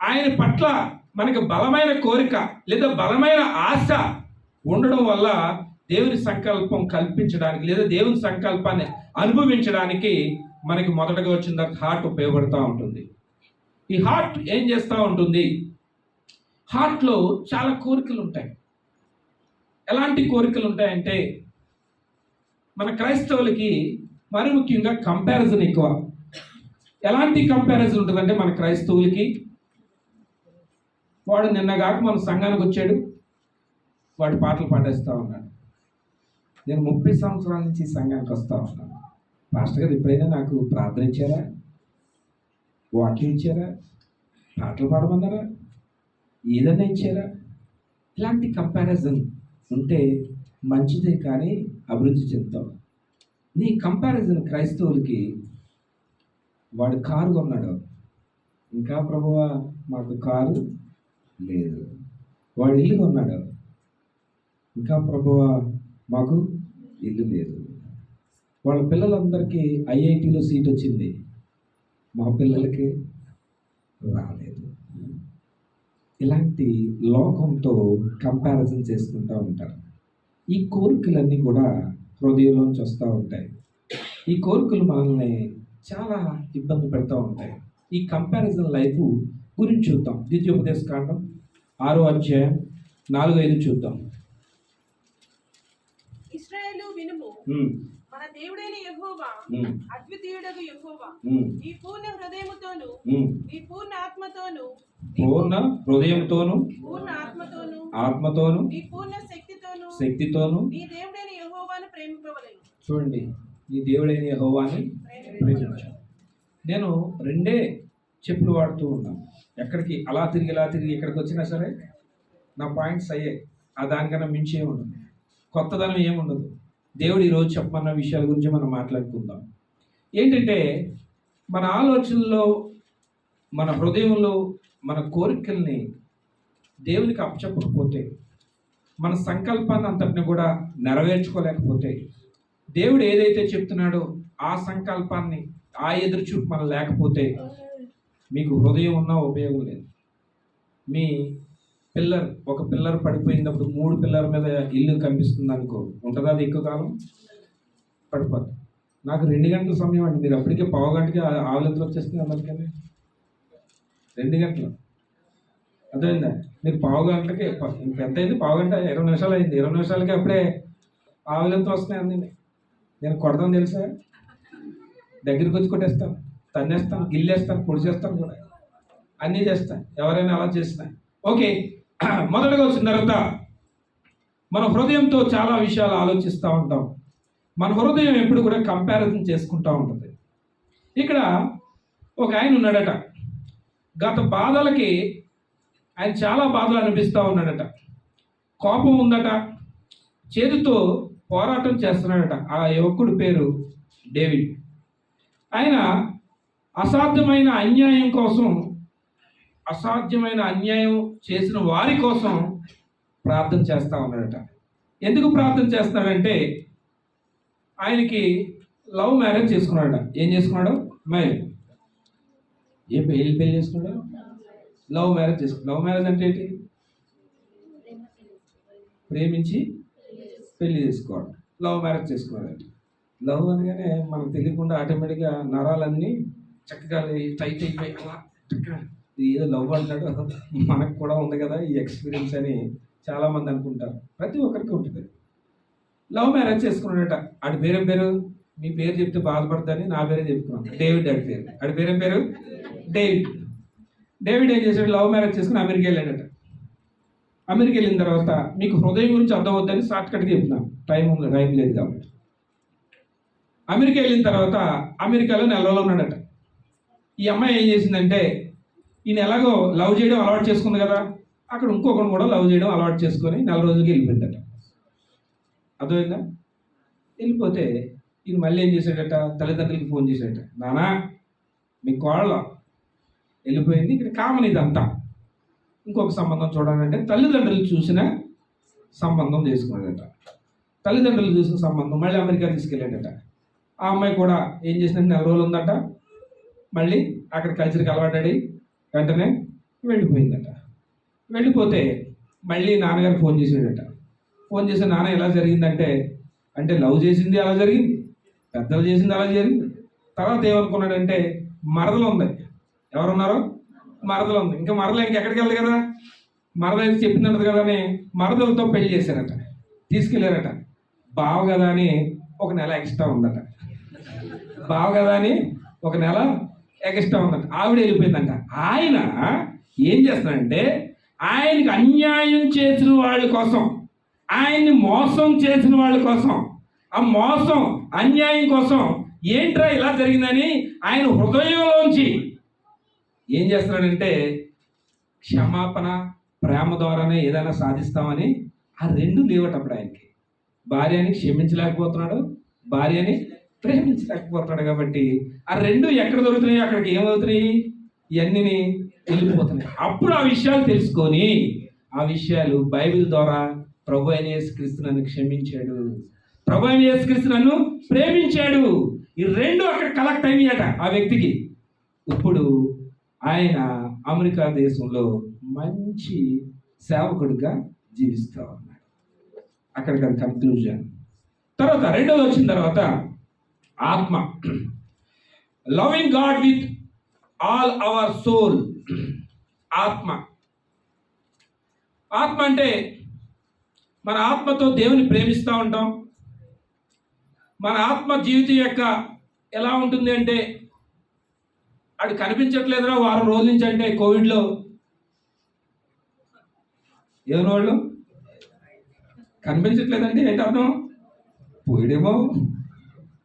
S1: ఆయన పట్ల మనకు బలమైన కోరిక లేదా బలమైన ఆశ ఉండడం వల్ల దేవుని సంకల్పం కల్పించడానికి లేదా దేవుని సంకల్పాన్ని అనుభవించడానికి మనకి మొదటగా వచ్చిన తర్వాత హార్ట్ ఉపయోగపడుతూ ఉంటుంది. ఈ హార్ట్ ఏం చేస్తూ ఉంటుంది? హార్ట్లో చాలా కోరికలు ఉంటాయి. ఎలాంటి కోరికలు ఉంటాయంటే, మన క్రైస్తవులకి మరి ముఖ్యంగా కంపారిజన్ ఎక్కువ. ఎలాంటి కంపారిజన్ ఉంటుందంటే, మన క్రైస్తవులకి వాడు నిన్నగాక మన సంఘానికి వచ్చాడు, వాడు పాటలు పాడేస్తూ ఉన్నాడు. నేను 30 సంవత్సరాల నుంచి సంఘానికి వస్తూ ఉన్నాను. పాస్టర్ గారు ఎప్పుడైనా నాకు ప్రార్థన ఇచ్చారా, వాక్యం ఇచ్చారా, పాటలు పాడమన్నారా, ఏదైనా ఇచ్చారా? ఇలాంటి కంపారిజన్ ఉంటే మంచిదే, కానీ అభివృద్ధి చెందుతాం. నీ కంపారిజన్ క్రైస్తవులకి, వాడు కారు కొన్నాడు, ఇంకా ప్రభువా మాకు కారు లేదు. వాడు ఇల్లు కొన్నాడు, ఇంకా ప్రభువా మాకు ఇల్లు లేదు. వాళ్ళ పిల్లలందరికీ ఐఐటిలో సీట్ వచ్చింది, మా పిల్లలకి రాలేదు. ఇలాంటి లోకంతో కంపారిజన్ చేసుకుంటూ ఉంటారు. ఈ కోరికలన్నీ కూడా హృదయంలోంచి వస్తూ ఉంటాయి. ఈ కోరికలు మనల్ని చాలా ఇబ్బంది పెడతా ఉంటాయి. ఈ కంపారిజన్ లైఫ్ గురించి చూద్దాం. ద్వితీయోపదేశకాండం 6వ అధ్యాయం 4-5 చూద్దాం.
S2: ఇశ్రాయేలు వినుము, మన దేవుడైన యెహోవా అద్వితీయుడగు యెహోవా, నీ పూర్ణ హృదయముతోను, నీ పూర్ణ ఆత్మతోను,
S1: పూర్ణ హృదయంతోను,
S2: పూర్ణ ఆత్మతోను,
S1: ఆత్మతోను,
S2: నీ పూర్ణ
S1: శక్తితోను
S2: నీ దేవుడైన యెహోవాను ప్రేమింపవలెను.
S1: చూడండి, నీ దేవుడైన యెహోవాని ప్రేమించు. నేను 2 చెప్పులు వాడుతూ ఉన్నాను. ఎక్కడికి అలా తిరిగి ఎక్కడికి వచ్చినా సరే నా పాయింట్స్ అయ్యాయి. ఆ దానికన్నా మించి ఏముండదు, కొత్తదనం ఏముండదు. దేవుడు ఈరోజు చెప్పమన్న విషయాల గురించి మనం మాట్లాడుకుందాం. ఏంటంటే, మన ఆలోచనలో, మన హృదయంలో మన కోరికల్ని దేవునికి అప్పచెప్పకపోతే, మన సంకల్పాన్ని అంతటిని కూడా నెరవేర్చుకోలేకపోతే, దేవుడు ఏదైతే చెప్తున్నాడో ఆ సంకల్పాన్ని, ఆ ఎదురుచూపు మనం లేకపోతే, మీకు హృదయం ఉన్నా ఉపయోగం లేదు. మీ ఒక పిల్లర్ పడిపోయినప్పుడు 3 పిల్లర్ మీద ఇల్లు కనిపిస్తుంది అనుకో, ఉంటుందా అది ఎక్కువ కాలం? పడిపోతుంది. నాకు 2 గంటల సమయం అండి, మీరు అప్పటికే పావు గంటకి ఆవులెంతలు వచ్చేస్తుంది అందరికీ. 2 గంటలు అర్థమైందా? మీరు పావు గంటలకి ఎంత అయింది? పావు గంట 20 నిమిషాలు అయింది. 20 నిమిషాలకి అప్పుడే ఆవులెంతలు వస్తున్నాయి అన్నీ. నేను కొడదాం తెలుసా, దగ్గరికి వచ్చి కొట్టేస్తాను, తన్నేస్తాను, గిల్లేస్తాను, పొడి చేస్తాను కూడా, అన్నీ చేస్తాను ఎవరైనా అలా చేసినా. ఓకే, మొదటగా వచ్చిన తర్వాత మన హృదయంతో చాలా విషయాలు ఆలోచిస్తూ ఉంటాం. మన హృదయం ఎప్పుడు కూడా కంపారిజన్ చేసుకుంటూ ఉంటుంది. ఇక్కడ ఒక ఆయన ఉన్నాడట, గత బాధలకి ఆయన చాలా బాధలు అనిపిస్తూ ఉన్నాడట. కోపం ఉందట, చేతితో పోరాటం చేస్తున్నాడట. ఆ యువకుడి పేరు డేవిడ్. ఆయన అసాధ్యమైన అన్యాయం చేసిన వారి కోసం ప్రార్థన చేస్తూ ఉన్నాడట. ఎందుకు ప్రార్థన చేస్తున్నాడంటే, ఆయనకి లవ్ మ్యారేజ్ చేసుకున్నాడట. ఏం చేసుకున్నాడు? పెళ్లి చేసుకున్నాడు, లవ్ మ్యారేజ్ చేసుకున్నాడు. లవ్ మ్యారేజ్ అంటే ఏంటి? ప్రేమించి పెళ్లి చేసుకోవడం, లవ్ మ్యారేజ్ చేసుకున్నాడంట. లవ్ అనగానే మనకు తెలియకుండా ఆటోమేటిక్గా నరాలన్నీ చక్కగా టైట్ అయిపోయి అలా ఏదో లవ్ అంటాడు. మనకు కూడా ఉంది కదా ఈ ఎక్స్పీరియన్స్ అని చాలామంది అనుకుంటారు. ప్రతి ఒక్కరికి ఉంటుంది. Love marriage చేసుకున్నాడట. ఆడి పేరు మీ పేరు చెప్తే బాధపడతాని నా పేరే చెప్పుకున్నాను. డేవిడ్ ఆడి పేరు. ఆడి పేరేం పేరు? డేవిడ్. డేవిడ్ ఏం చేశాడు? లవ్ మ్యారేజ్ చేసుకుని అమెరికా వెళ్ళాడట. అమెరికా వెళ్ళిన తర్వాత మీకు హృదయం గురించి అర్థం అవుద్దని షార్ట్ కట్గా చెప్తున్నాను, టైం లేదు కాబట్టి. అమెరికా వెళ్ళిన తర్వాత అమెరికాలో నెల రోజులు ఉన్నాడట. ఈ అమ్మాయి ఏం చేసిందంటే, ఈయన ఎలాగో లవ్ చేయడం అలవాటు చేసుకుంది కదా, అక్కడ ఇంకొకరు కూడా లవ్ చేయడం అలవాటు చేసుకొని నెల రోజులకి వెళ్ళిపోయిందట. అర్థమైందా? వెళ్ళిపోతే ఈయన మళ్ళీ ఏం చేశాడట, తల్లిదండ్రులకి ఫోన్ చేశాడట, నానా మీ కోళ్ళ వెళ్ళిపోయింది, ఇక్కడ కామన్ ఇదంతా, ఇంకొక సంబంధం చూడాలంటే తల్లిదండ్రులు చూసిన సంబంధం చేసుకున్నాడట. తల్లిదండ్రులు చూసిన సంబంధం మళ్ళీ అమెరికా తీసుకెళ్ళాడట. ఆ అమ్మాయి కూడా ఏం చేసిందంటే నెల రోజులు ఉందట, మళ్ళీ అక్కడ కల్చర్కి అలవాటడి వెంటనే వెళ్ళిపోయిందట. వెళ్ళిపోతే మళ్ళీ నాన్నగారు ఫోన్ చేసాడట. ఫోన్ చేసి నాన్న ఎలా జరిగిందంటే, అంటే లవ్ చేసింది అలా జరిగింది, పెద్దలు చేసింది అలా జరిగింది. తర్వాత ఏమనుకున్నాడంటే, మరదలు ఉంది, ఎవరున్నారో మరదలు ఉంది, ఇంకా మరదలు ఇంకెక్కడికి వెళ్ళదు కదా, మరదలు అయితే చెప్పిందంటది కదా అని మరదలతో పెళ్లి చేశారట. తీసుకెళ్ళారట. బావ కదా అని ఒక నెల ఎక్స్ట్రా ఉందట. బావ కదా అని ఒక నెల ఎక్స్ట్రా ఉందట. ఆవిడ వెళ్ళిపోయిందంట. ఆయన ఏం చేస్తాడంటే, ఆయనకి అన్యాయం చేసిన వాళ్ళ కోసం, ఆయన్ని మోసం చేసిన వాళ్ళ కోసం, ఆ మోసం అన్యాయం కోసం ఏంట్రా ఇలా జరిగిందని ఆయన హృదయంలోంచి ఏం చేస్తున్నాడంటే, క్షమాపణ ప్రేమ ద్వారానే ఏదైనా సాధిస్తామని ఆ రెండు లేవట అప్పుడు ఆయనకి. భార్యని క్షమించలేకపోతున్నాడు, భార్యని ప్రేమించలేకపోతున్నాడు. కాబట్టి ఆ రెండు ఎక్కడ దొరుకుతున్నాయి, అక్కడికి ఏమవుతున్నాయి, ఇవన్నీ వెళ్ళిపోతున్నాయి. అప్పుడు ఆ విషయాలు తెలుసుకొని, ఆ విషయాలు బైబిల్ ద్వారా ప్రభు అయిన యేసుక్రీస్తు నన్ను క్షమించాడు, ప్రభు అయిన యేసుక్రీస్తు నన్ను ప్రేమించాడు, ఈ రెండు అక్కడ కలెక్ట్ అయ్యాట ఆ వ్యక్తికి. ఇప్పుడు ఆయన అమెరికా దేశంలో మంచి సేవకుడిగా జీవిస్తూ ఉన్నాడు. అక్కడికి అది కన్క్లూజన్. తర్వాత రెండోది వచ్చిన తర్వాత ఆత్మ. Loving God with all our soul. ఆత్మ. ఆత్మ అంటే మన ఆత్మతో దేవుని ప్రేమిస్తూ ఉంటాం. మన ఆత్మ జీవితం యొక్క ఎలా ఉంటుంది అంటే, అది కనిపించట్లేదురా వారం రోజుల నుంచి అంటే కోవిడ్లో ఏమన్నా వాళ్ళు కనిపించట్లేదంటే ఏంటి అర్థం? పోయాడేమో.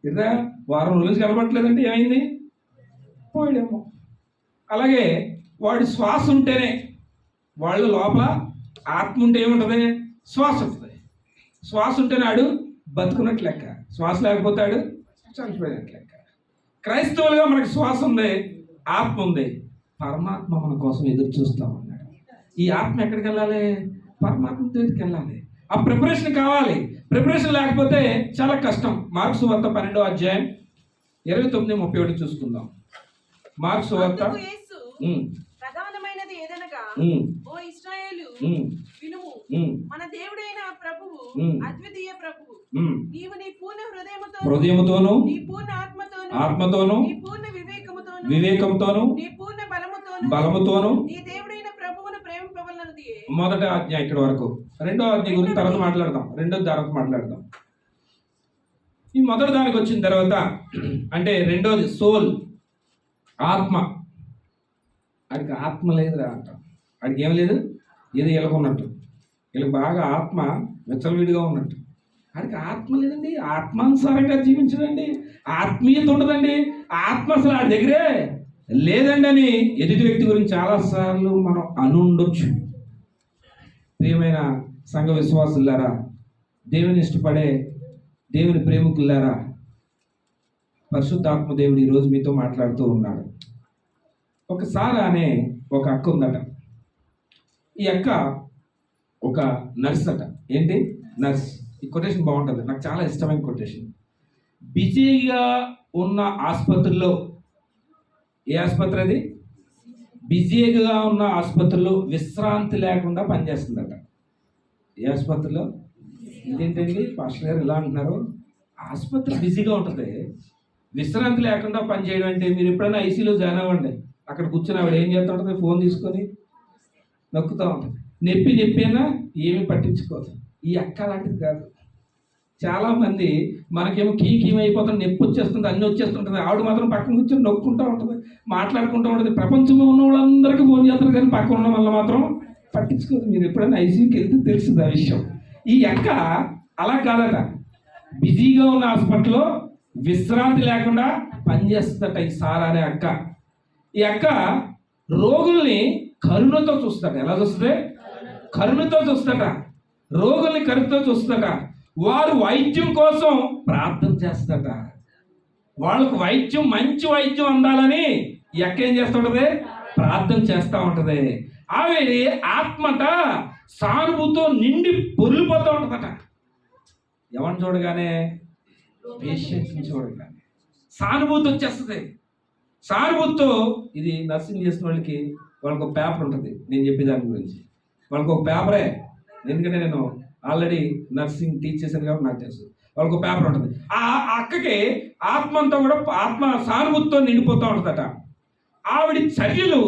S1: ఇదా వారం రోజుల నుంచి కనబడట్లేదంటే ఏమైంది? పోయాడేమో. అలాగే వాడి శ్వాస ఉంటేనే, వాళ్ళు లోపల ఆత్మ ఉంటే ఏముంటుంది? శ్వాస ఉంటుంది. శ్వాస ఉంటేనే ఆడు బతుకున్నట్లు లెక్క, శ్వాస లేకపోతే ఆడు చనిపోయినట్లు లెక్క. క్రైస్తవులుగా మనకి శ్వాస ఉంది, ఆత్మ ఉంది. పరమాత్మ మన కోసం ఎదురు చూస్తూ ఉన్నాడు. ఈ ఆత్మ ఎక్కడికి వెళ్ళాలి? పరమాత్మ దగ్గరికి వెళ్ళాలి. ఆ ప్రిపరేషన్ కావాలి. ప్రిపరేషన్ లేకపోతే చాలా కష్టం. మార్క్స్ వార్త 12వ అధ్యాయం 29-31 చూసుకుందాం. మార్క్స్ వార్త.
S2: అందుకు యేసు, ప్రధానమైనది ఏదనగా, ఓ ఇశ్రాయేలు వినుము, మన దేవుడైన ప్రభువు అద్వితీయ ప్రభువు. నీవు నీ పూర్ణ హృదయముతోను, నీ పూర్ణ ఆత్మతోను, నీ పూర్ణ వివేకముతోను, నీ పూర్ణ బలముతోను నీ దేవుడైన ప్రభువును ప్రేమింపవలనది.
S1: మొదటి ఆజ్ఞ ఇక్కడ వరకు. రెండో ఆజ్ఞ గురించి తర్వాత మాట్లాడదాం. ఈ మొదటి దానికి వచ్చిన తర్వాత అంటే రెండోది సోల్, ఆత్మ. వాడికి ఆత్మ లేదురా అంట. వాడికి ఏం లేదు, ఏదో ఎలకున్నట్టు, వీళ్ళకి బాగా ఆత్మ విచ్చలవిడిగా ఉన్నట్టు. వాడికి ఆత్మ లేదండి, ఆత్మానుసారంగా జీవించదండి, ఆత్మీయత ఉండదండి, ఆత్మ అసలు వాడి దగ్గరే లేదండి అని ఎదుటి వ్యక్తి గురించి చాలాసార్లు మనం అనుండొచ్చు. ప్రియమైన సంఘ విశ్వాసులారా, దేవుని ఇష్టపడే దేవుని ప్రేమికులారా, పరిశుద్ధాత్మ దేవుడు ఈరోజు మీతో మాట్లాడుతూ ఉన్నాడు. ఒకసారి అనే ఒక అక్క ఉందట. ఈ అక్క ఒక నర్స్ అట. ఏంటి? నర్స్. ఈ కొటేషన్ బాగుంటుంది, నాకు చాలా ఇష్టమైన కొటేషన్. బిజీగా ఉన్న ఆసుపత్రిలో, ఏ ఆసుపత్రి అది? బిజీగా ఉన్న ఆసుపత్రిలో విశ్రాంతి లేకుండా పనిచేస్తుందట. ఏ ఆసుపత్రిలో? ఇదేంటండి పాస్టర్ గారు ఇలా అంటున్నారు? ఆసుపత్రి బిజీగా ఉంటుంది, విశ్రాంతి లేకుండా పనిచేయడం అంటే, మీరు ఎప్పుడైనా ఐసీలో జాయిన్ అవ్వండి. అక్కడ కూర్చొని ఆవిడ ఏం చేస్తూ ఉంటుంది? ఫోన్ తీసుకొని నొక్కుతూ ఉంటుంది. నొప్పి అయినా ఏమీ పట్టించుకోదు. ఈ అక్క లాంటిది కాదు. చాలా మంది మనకేమో కీమైపోతుంది, నొప్పి వచ్చేస్తుంది, అన్ని వచ్చేస్తుంటుంది. ఆవిడ మాత్రం పక్కన కూర్చొని నొక్కుంటూ ఉంటుంది, మాట్లాడుకుంటూ ఉంటుంది. ప్రపంచంలో ఉన్న వాళ్ళందరికీ ఫోన్ చేస్తారు, కానీ పక్కన ఉన్న వల్ల మాత్రం పట్టించుకోదు. మీరు ఎప్పుడైనా ఐసీయూకి వెళ్తే తెలుస్తుంది ఆ విషయం. ఈ అక్క అలా కాదట, బిజీగా ఉన్న హాస్పిటల్లో విశ్రాంతి లేకుండా పనిచేస్తుందట ఈ సారా అనే అక్క. ఈ అక్క రోగుల్ని కరుణతో చూస్తుందట. ఎలా చూస్తుంది? కరుణతో చూస్తుందట. రోగుల్ని కరుణతో చూస్తుందట. వారు వైద్యం కోసం ప్రార్థన చేస్తుందట. వాళ్ళకు వైద్యం, మంచి వైద్యం అందాలని ఈ అక్క ఏం చేస్తూ ఉంటుంది? ప్రార్థన చేస్తూ ఉంటుంది. ఆవిడ ఆత్మట సానుభూతితో నిండి పొర్లిపోతూ ఉంటుందట. ఎవరిని చూడగానే? పేషెంట్స్ని చూడగానే సానుభూతి వచ్చేస్తుంది. సానుభూతితో ఇది నర్సింగ్ చేసిన వాళ్ళకి వాళ్ళకి ఒక పేపర్ ఉంటుంది, నేను చెప్పే దాని గురించి. వాళ్ళకి ఒక పేపరే, ఎందుకంటే నేను ఆల్రెడీ నర్సింగ్ టీచ్ చేశాను కాబట్టి నాకు తెలుసు. వాళ్ళకి ఒక పేపర్ ఉంటుంది. ఆ అక్కకి ఆత్మంతా కూడా ఆత్మ సానుభూతితో నిండిపోతూ ఉంటుందట. ఆవిడ చర్యలు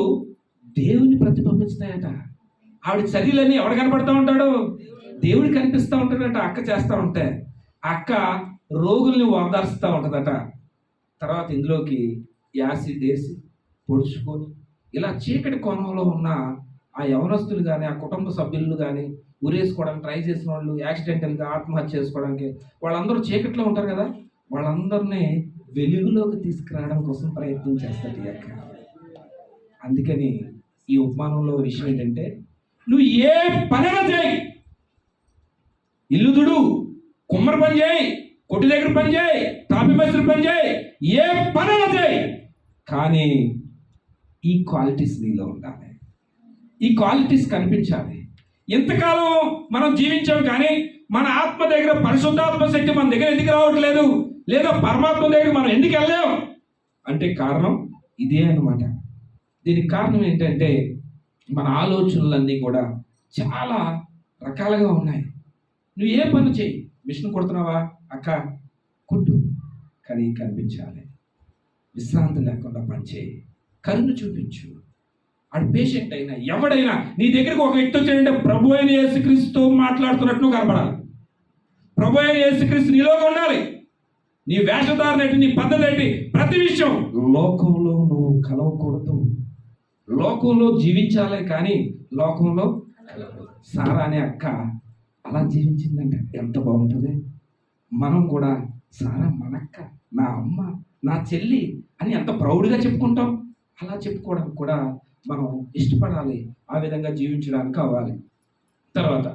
S1: దేవుని ప్రతిబింబిస్తాయట. ఆవిడ చర్యలన్నీ ఎవడు కనపడుతూ ఉంటాడు? దేవుడు కనిపిస్తూ ఉంటాడట అక్క చేస్తూ ఉంటే. అక్క రోగుల్ని ఓదార్స్తూ ఉంటుందట. తర్వాత ఇందులోకి యాసిడ్ వేసి పొడుచుకొని ఇలా చీకటి కోణంలో ఉన్న ఆ యవనస్తులు కానీ, ఆ కుటుంబ సభ్యులు కానీ, ఉరేసుకోవడానికి ట్రై చేసిన వాళ్ళు, యాక్సిడెంటల్గా ఆత్మహత్య చేసుకోవడానికి, వాళ్ళందరూ చీకట్లో ఉంటారు కదా, వాళ్ళందరినీ వెలుగులోకి తీసుకురావడం కోసం ప్రయత్నం చేస్తారు ఈ అక్క. అందుకని ఈ ఉపమానంలో విషయం ఏంటంటే, నువ్వు ఏ పనైనా చేయి, ఇల్లు తుడు, కుమ్మరి పని చేయి, కొట్టు దగ్గర పని చేయి, తాపి మేస్త్రి పని చేయి, ఏ పనైనా చేయి, కానీ ఈ క్వాలిటీస్ నీలో ఉండాలి. ఈ క్వాలిటీస్ కనిపించాలి. ఎంతకాలం మనం జీవించాం, కానీ మన ఆత్మ దగ్గర పరిశుద్ధాత్మ శక్తి మన దగ్గర ఎందుకు రావట్లేదు, లేదా పరమాత్మ దగ్గర మనం ఎందుకు వెళ్ళలేం అంటే కారణం ఇదే అన్నమాట. దీనికి కారణం ఏంటంటే మన ఆలోచనలన్నీ కూడా చాలా రకాలుగా ఉన్నాయి. నువ్వు ఏ పని చేయి, మిషన్ కొడుతున్నావా అక్క, కుట్టు, కానీ కనిపించాలి. విశ్రాంతి లేకుండా పని చేయి, కరుణ చూపించు. ఆడు పేషెంట్ అయినా ఎవడైనా నీ దగ్గరికి ఒక వ్యక్తి వచ్చాడంటే ప్రభు అయిన యేసుక్రీస్తుతో మాట్లాడుతున్నట్టు కనపడాలి. ప్రభు అయిన యేసుక్రీస్తు నీలోగా ఉండాలి. నీ వేషధారణ ఏంటి, నీ పద్ధతి ఏంటి, ప్రతి విషయం. లోకంలో నువ్వు కలవకూడదు, లోకంలో జీవించాలే కానీ లోకంలో కలవకూడదు. సారా అనే అక్క అలా జీవించిందంటే ఎంత బాగుంటుంది. మనం కూడా సారా మనక్క, నా అమ్మ, నా చెల్లి అని ఎంత ప్రౌడ్గా చెప్పుకుంటాం. అలా చెప్పుకోవడానికి కూడా మనం ఇష్టపడాలి, ఆ విధంగా జీవించడానికి కావాలి. తర్వాత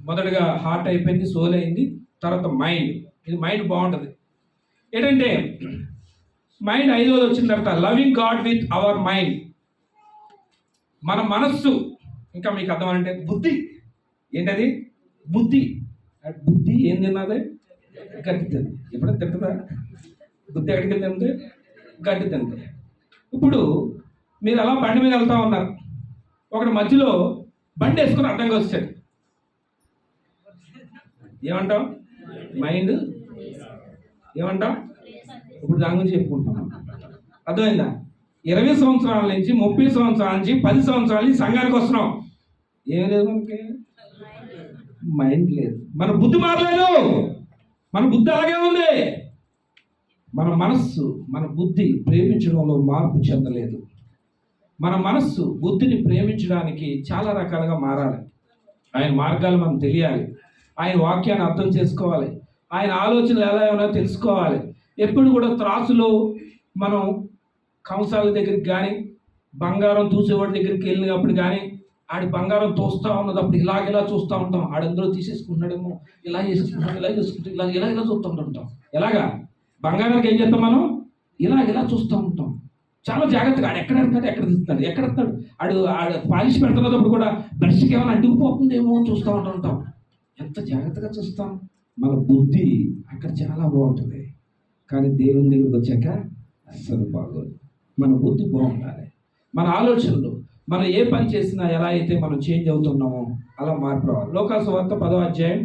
S1: మొదటగా హార్ట్ అయిపోయింది, సోల్ అయింది, తర్వాత మైండ్. ఇది మైండ్ బాగుంటుంది. ఏంటంటే మైండ్ ఐదోది వచ్చిన తర్వాత loving God with our mind. మన మనస్సు, ఇంకా మీకు అర్థమంటే బుద్ధి. ఏంటది? బుద్ధి. బుద్ధి ఏం తిన్నదే? గడ్డి తింది. ఎప్పుడైనా తింటుందా? బుద్ధి ఎక్కడికి తింటే గడ్డి తింది. ఇప్పుడు మీరు అలా బండి మీద వెళ్తా ఉన్నారు, ఒకటి మధ్యలో బండి వేసుకుని అడ్డంగా వచ్చాడు, ఏమంటాం? మైండ్ ఏమంటాం? ఇప్పుడు దాని గురించి చెప్పుకుంటున్నాం. అర్థమైందా? 20 సంవత్సరాల నుంచి 30 సంవత్సరాల నుంచి 10 సంవత్సరాల నుంచి సంఘానికి వస్తున్నాం, ఏం లేదు మనకి, మైండ్ లేదు. మన బుద్ధి మారలేదు, మన బుద్ధి అలాగే ఉంది. మన మనస్సు, మన బుద్ధి ప్రేమించడంలో మార్పు చెందలేదు. మన మనస్సు బుద్ధిని ప్రేమించడానికి చాలా రకాలుగా మారాలి. ఆయన మార్గాలు మనం తెలియాలి, ఆయన వాక్యాన్ని అర్థం చేసుకోవాలి, ఆయన ఆలోచనలు ఎలా ఏమైనా తెలుసుకోవాలి. ఎప్పుడు కూడా త్రాసులో మనం కంసాల దగ్గరికి కానీ, బంగారం తూసేవాడి దగ్గరికి వెళ్ళినప్పుడు కానీ, ఆడి బంగారం తోస్తూ ఉన్నదప్పుడు ఇలాగెలా చూస్తూ ఉంటాం. ఆడందరూ తీసేసుకుంటున్నాడేమో, ఇలా చేసుకుంటాం, ఇలా చేసుకుంటాం, ఇలా ఇలా ఇలా చూస్తూ ఉంటాం. ఎలాగా బంగారానికి ఏం చేస్తాం మనం? ఇలా చూస్తూ ఉంటాం. చాలా జాగ్రత్తగా ఆడు ఎక్కడ ఎడతాడు, ఎక్కడ తీస్తున్నాడు, ఎక్కడ ఎడతాడు, ఆడు పాలిష్ పెడుతున్నప్పుడు కూడా బ్రష్కి ఏమైనా అడ్డుకుపోతుందేమో చూస్తూ ఉంటాం. ఎంత జాగ్రత్తగా చూస్తాం. మన బుద్ధి అక్కడ చాలా బాగుంటుంది, కానీ దేవుని దగ్గరికి వచ్చాక అస్సలు బాగోదు. మన బుద్ధి బాగుండాలి. మన ఆలోచనలు, మనం ఏ పని చేసినా ఎలా అయితే మనం చేంజ్ అవుతున్నామో అలా మార్పు రావాలి. లోకాసు వార్త 10వ అధ్యాయం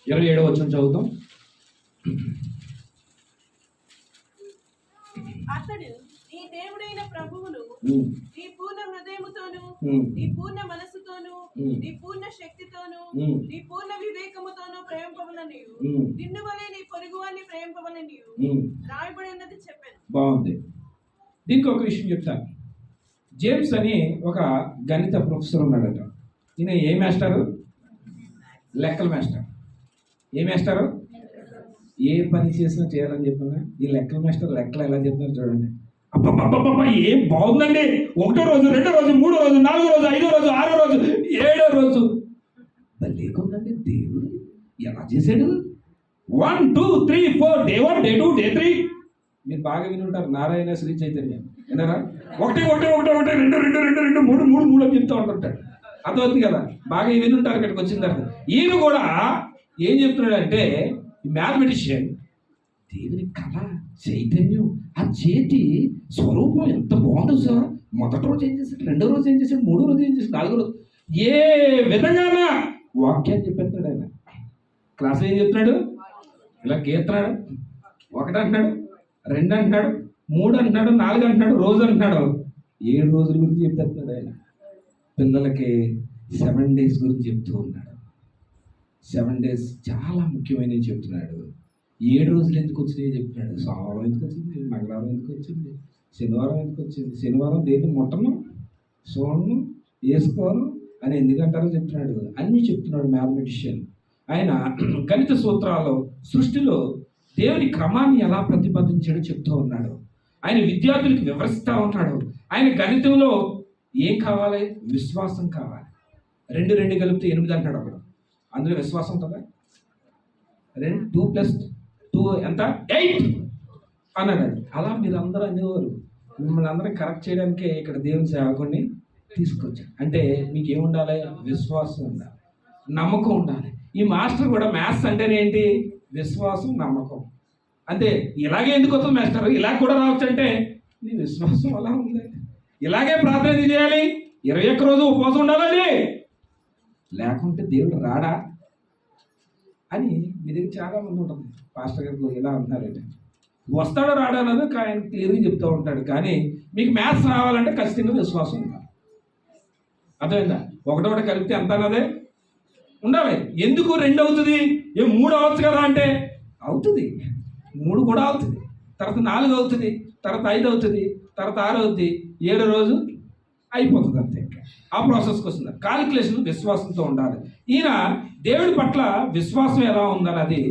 S1: 27వ వచనం చదువుతాం.
S2: అతడు నీ దేవుడైన ప్రభువును
S1: ఉమ్,
S2: నీ పూర్ణ హృదయముతోను
S1: ఉమ్,
S2: నీ పూర్ణ మనస్సుతోను
S1: ఉమ్,
S2: నీ పూర్ణ శక్తితోను
S1: ఉమ్,
S2: నీ పూర్ణ వివేకముతోను ప్రేమింపవలనియు
S1: ఉమ్,
S2: నిన్ను వలె నీ పొరుగువాన్ని ప్రేమింపవలనియు
S1: ఉమ్.
S2: రాయబడి ఉన్నది చెప్పాను.
S1: బాగుంది. దీనికి ఒక విషయం చెప్తాను. జేమ్స్ అని ఒక గణిత ప్రొఫెసర్ ఉన్నాడట. ఈయన ఏ మాస్టరు? లెక్కల మాస్టర్. ఏ మాస్టరు? ఏ పని చేసినా చేయాలని చెప్పినా ఈ లెక్కల మాస్టర్ లెక్కలు ఎలా చెప్తున్నారు చూడండి. అబ్బబ్బబ్బబ్బ, ఏం బాగుందండి. 1వ రోజు, 2వ రోజు, 3వ రోజు, 4వ రోజు, 5వ రోజు, 6వ రోజు, 7వ రోజు లేకుందండి. దేవుడు ఎలా చేశాడు? 1 2 3 4 డే 1 డే 2 డే 3. మీరు బాగా విని ఉంటారు నారాయణ శ్రీ చైతన్య. విన్నారా? 1 1 1 1 2 2 2 2 3 3 3 అని చెప్తూ ఉంటుంటాడు. అర్థమవుతుంది కదా? బాగా విని ఉంటారు ఇక్కడికి వచ్చిన తర్వాత. ఈయన కూడా ఏం చెప్తున్నాడంటే మ్యాథమెటిషియన్ దేవుని కళ చైతన్యం ఆ చేతి స్వరూపం ఎంత బాగుందో సార్. మొదటి రోజు ఏం చేశాడు, 2వ రోజు ఏం చేశాడు, 3వ రోజు ఏం చేశాడు, 4వ రోజు ఏ విధంగా వాక్యాన్ని చెప్పేస్తున్నాడు ఆయన. క్లాసులో ఏం చెప్తున్నాడు? ఇలా గీస్తున్నాడు. 1 అంటున్నాడు, 2 అంటున్నాడు, 3 అంటున్నాడు, 4 అంటున్నాడు, రోజు అంటున్నాడు. 7 రోజుల గురించి చెప్పేస్తున్నాడు ఆయన. పిల్లలకి 7 డేస్ గురించి చెప్తూ ఉన్నాడు. 7 డేస్ చాలా ముఖ్యమైనవి చెప్తున్నాడు. 7 రోజులు ఎందుకు వచ్చినాయి చెప్తున్నాడు. సోమవారం ఎందుకు వచ్చింది, మంగళవారం ఎందుకు వచ్చింది, శనివారం ఎందుకు వచ్చింది, శనివారం దేని ముట్టను సోను వేసుకోను అని ఎందుకంటారో చెప్తున్నాడు. అన్నీ చెప్తున్నాడు మ్యాథమెటిషియన్. ఆయన గణిత సూత్రాలు సృష్టిలో దేవుని క్రమాన్ని ఎలా ప్రతిపాదించాడో చెప్తూ ఉన్నాడు. ఆయన విద్యార్థులకు వివరిస్తూ ఉన్నాడు. ఆయన గణితంలో ఏం కావాలి? విశ్వాసం కావాలి. 2 2 కలిపితే 8 అంటాడు అప్పుడు. అందులో విశ్వాసం ఉంటుందా? 2 + 2 ఎంత? 8 అన్నాడు. అలా మీరు అందరూ అనేవారు. మిమ్మల్ని అందరం కరెక్ట్ చేయడానికే ఇక్కడ దేవుని సేవకుడిని తీసుకొచ్చాడు. అంటే మీకు ఏముండాలి? విశ్వాసం ఉండాలి, నమ్మకం ఉండాలి. ఈ మాస్టర్ కూడా మ్యాథ్స్ అంటేనే ఏంటి? విశ్వాసం, నమ్మకం. అంతే. ఇలాగే ఎందుకు వస్తుంది మాస్టర్? ఇలా కూడా రావచ్చు అంటే నీ విశ్వాసం అలా ఉంది. ఇలాగే ప్రార్థన చేయాలి, 21 రోజు ఉపవాసం ఉండాలండి, లేకుంటే దేవుడు రాడా అని మీ దగ్గర చాలా మంది ఉంటుంది. పాస్టర్ గారు ఇలా అంటారంటే వస్తాడో రాడా అన్నది ఆయన క్లియర్గా చెప్తూ ఉంటాడు. కానీ మీకు మ్యాథ్స్ రావాలంటే ఖచ్చితంగా విశ్వాసం ఉండాలి. అర్థమైందా? 1 1 కలిపితే ఎంత అన్నదే ఉండాలి. ఎందుకు 2 అవుతుంది? 3 అవ్వచ్చు కదా అంటే అవుతుంది. 3 కూడా అవుతుంది. తర్వాత 4 అవుతుంది, తర్వాత 5 అవుతుంది, తర్వాత 6 అవుతుంది, 7వ రోజు అయిపోతుంది. అంతే. ఆ ప్రాసెస్కి వస్తుంది. కాలిక్యులేషన్ విశ్వాసంతో ఉండాలి. ఈయన దేవుడి పట్ల విశ్వాసం ఎలా ఉందన్నది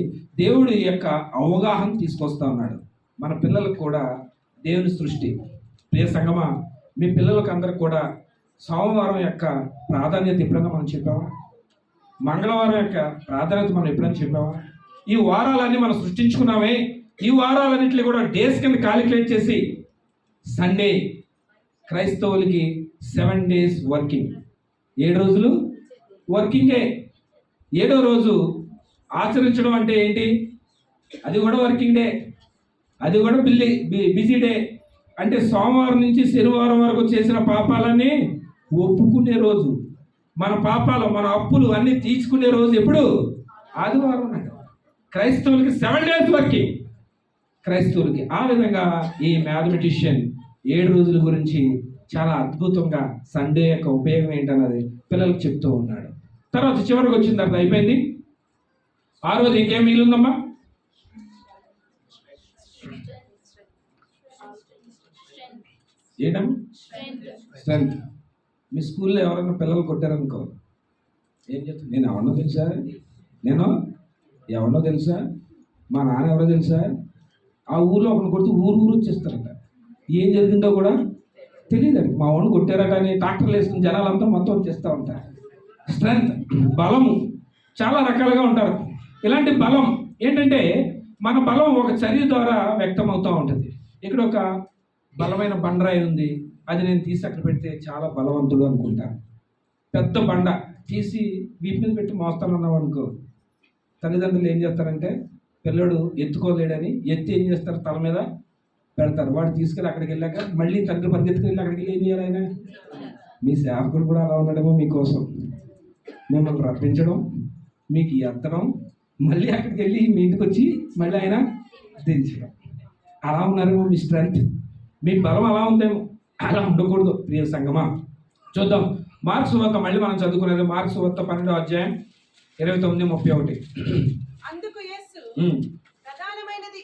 S1: దేవుడి యొక్క అవగాహన తీసుకొస్తా ఉన్నాడు. మన పిల్లలకు కూడా దేవుని సృష్టి. ప్రియ సంగమా, మీ పిల్లలకు అందరికి కూడా సోమవారం యొక్క ప్రాధాన్యత ఎప్పుడైనా మనం చెప్పామా? మంగళవారం యొక్క ప్రాధాన్యత మనం ఎప్పుడైనా చెప్పామా? ఈ వారాలన్నీ మనం సృష్టించుకున్నామే. ఈ వారాలన్నింటినీ కూడా డేస్ కింద కాలిక్యులేట్ చేసి సండే క్రైస్తవులకి 7 డేస్ వర్కింగ్, 7 రోజులు వర్కింగే. 7వ రోజు ఆచరించడం అంటే ఏంటి? అది కూడా వర్కింగ్ డే, అది కూడా బిజీ డే. అంటే సోమవారం నుంచి శనివారం వరకు చేసిన పాపాలన్నీ ఒప్పుకునే రోజు, మన పాపాలు మన అప్పులు అన్నీ తీర్చుకునే రోజు ఎప్పుడు? ఆదివారం నాడు. క్రైస్తవులకి 7 డేస్ వర్కింగ్ క్రైస్తవులకి. ఆ విధంగా ఈ మ్యాథమెటిషియన్ 7 రోజుల గురించి చాలా అద్భుతంగా సండే యొక్క ఉపయోగం ఏంటన్నది పిల్లలకు చెప్తూ ఉన్నాడు. తర్వాత చివరికి వచ్చిన తర్వాత అయిపోయింది. 6వది ఇంకేం మిగిలిందమ్మా? ఏంటమ్మా? స్ట్రెంత్. మీ స్కూల్లో ఎవరైనా పిల్లలు కొట్టారనుకో ఏం చెప్తాను? నేను ఎవరినో తెలుసా, ఎవరినో తెలుసా, మా నాన్న ఎవరో తెలుసా, ఆ ఊర్లో ఒకరిని కొడితే ఊరు వచ్చేస్తారట. ఏం జరిగిందో కూడా తెలియదండి. మా వాడిని కొట్టారట అని ట్రాక్టర్లు వేసుకుని జనాలంతా మొత్తం వచ్చేస్తూ ఉంటారు. స్ట్రెంత్, బలము చాలా రకాలుగా ఉంటారు. ఇలాంటి బలం ఏంటంటే మన బలం ఒక చర్య ద్వారా వ్యక్తం అవుతూ ఉంటుంది. ఇక్కడ ఒక బలమైన బండరాయి ఉంది, అది నేను తీసి అక్కడ పెడితే చాలా బలవంతుడు అనుకుంటాను. పెద్ద బండ తీసి వీటి మీద పెట్టి మోస్తానన్నావు అనుకో, తల్లిదండ్రులు ఏం చేస్తారంటే పిల్లడు ఎత్తుకోలేడని ఎత్తి ఏం చేస్తారు? తల మీద పెడతారు. వాడు తీసుకెళ్ళి అక్కడికి వెళ్ళాక మళ్ళీ తండ్రి పరిగెత్తుకెళ్ళి అక్కడికి వెళ్ళి ఏం చేయాలి? ఆయన మీ సేవకుడు కూడా అలా ఉండడమో మీకోసం మిమ్మల్ని రప్పించడం, మీకు ఎత్తడం, మళ్ళీ అక్కడికి వెళ్ళి మీ ఇంటికి వచ్చి మళ్ళీ ఆయన దించడం. అలా ఉన్నారేమో మీ స్ట్రెంత్. మీ బలం అలా ఉందేమో, అలా ఉండకూడదు ప్రియ సంగమా. చూద్దాం మార్క్స్ వార్త, మళ్ళీ మనం చదువుకునేది మార్క్స్ వార్త 12వ అధ్యాయం 29-31.
S2: అందుకు యేసు
S1: ఉమ్,
S2: ప్రధానమైనది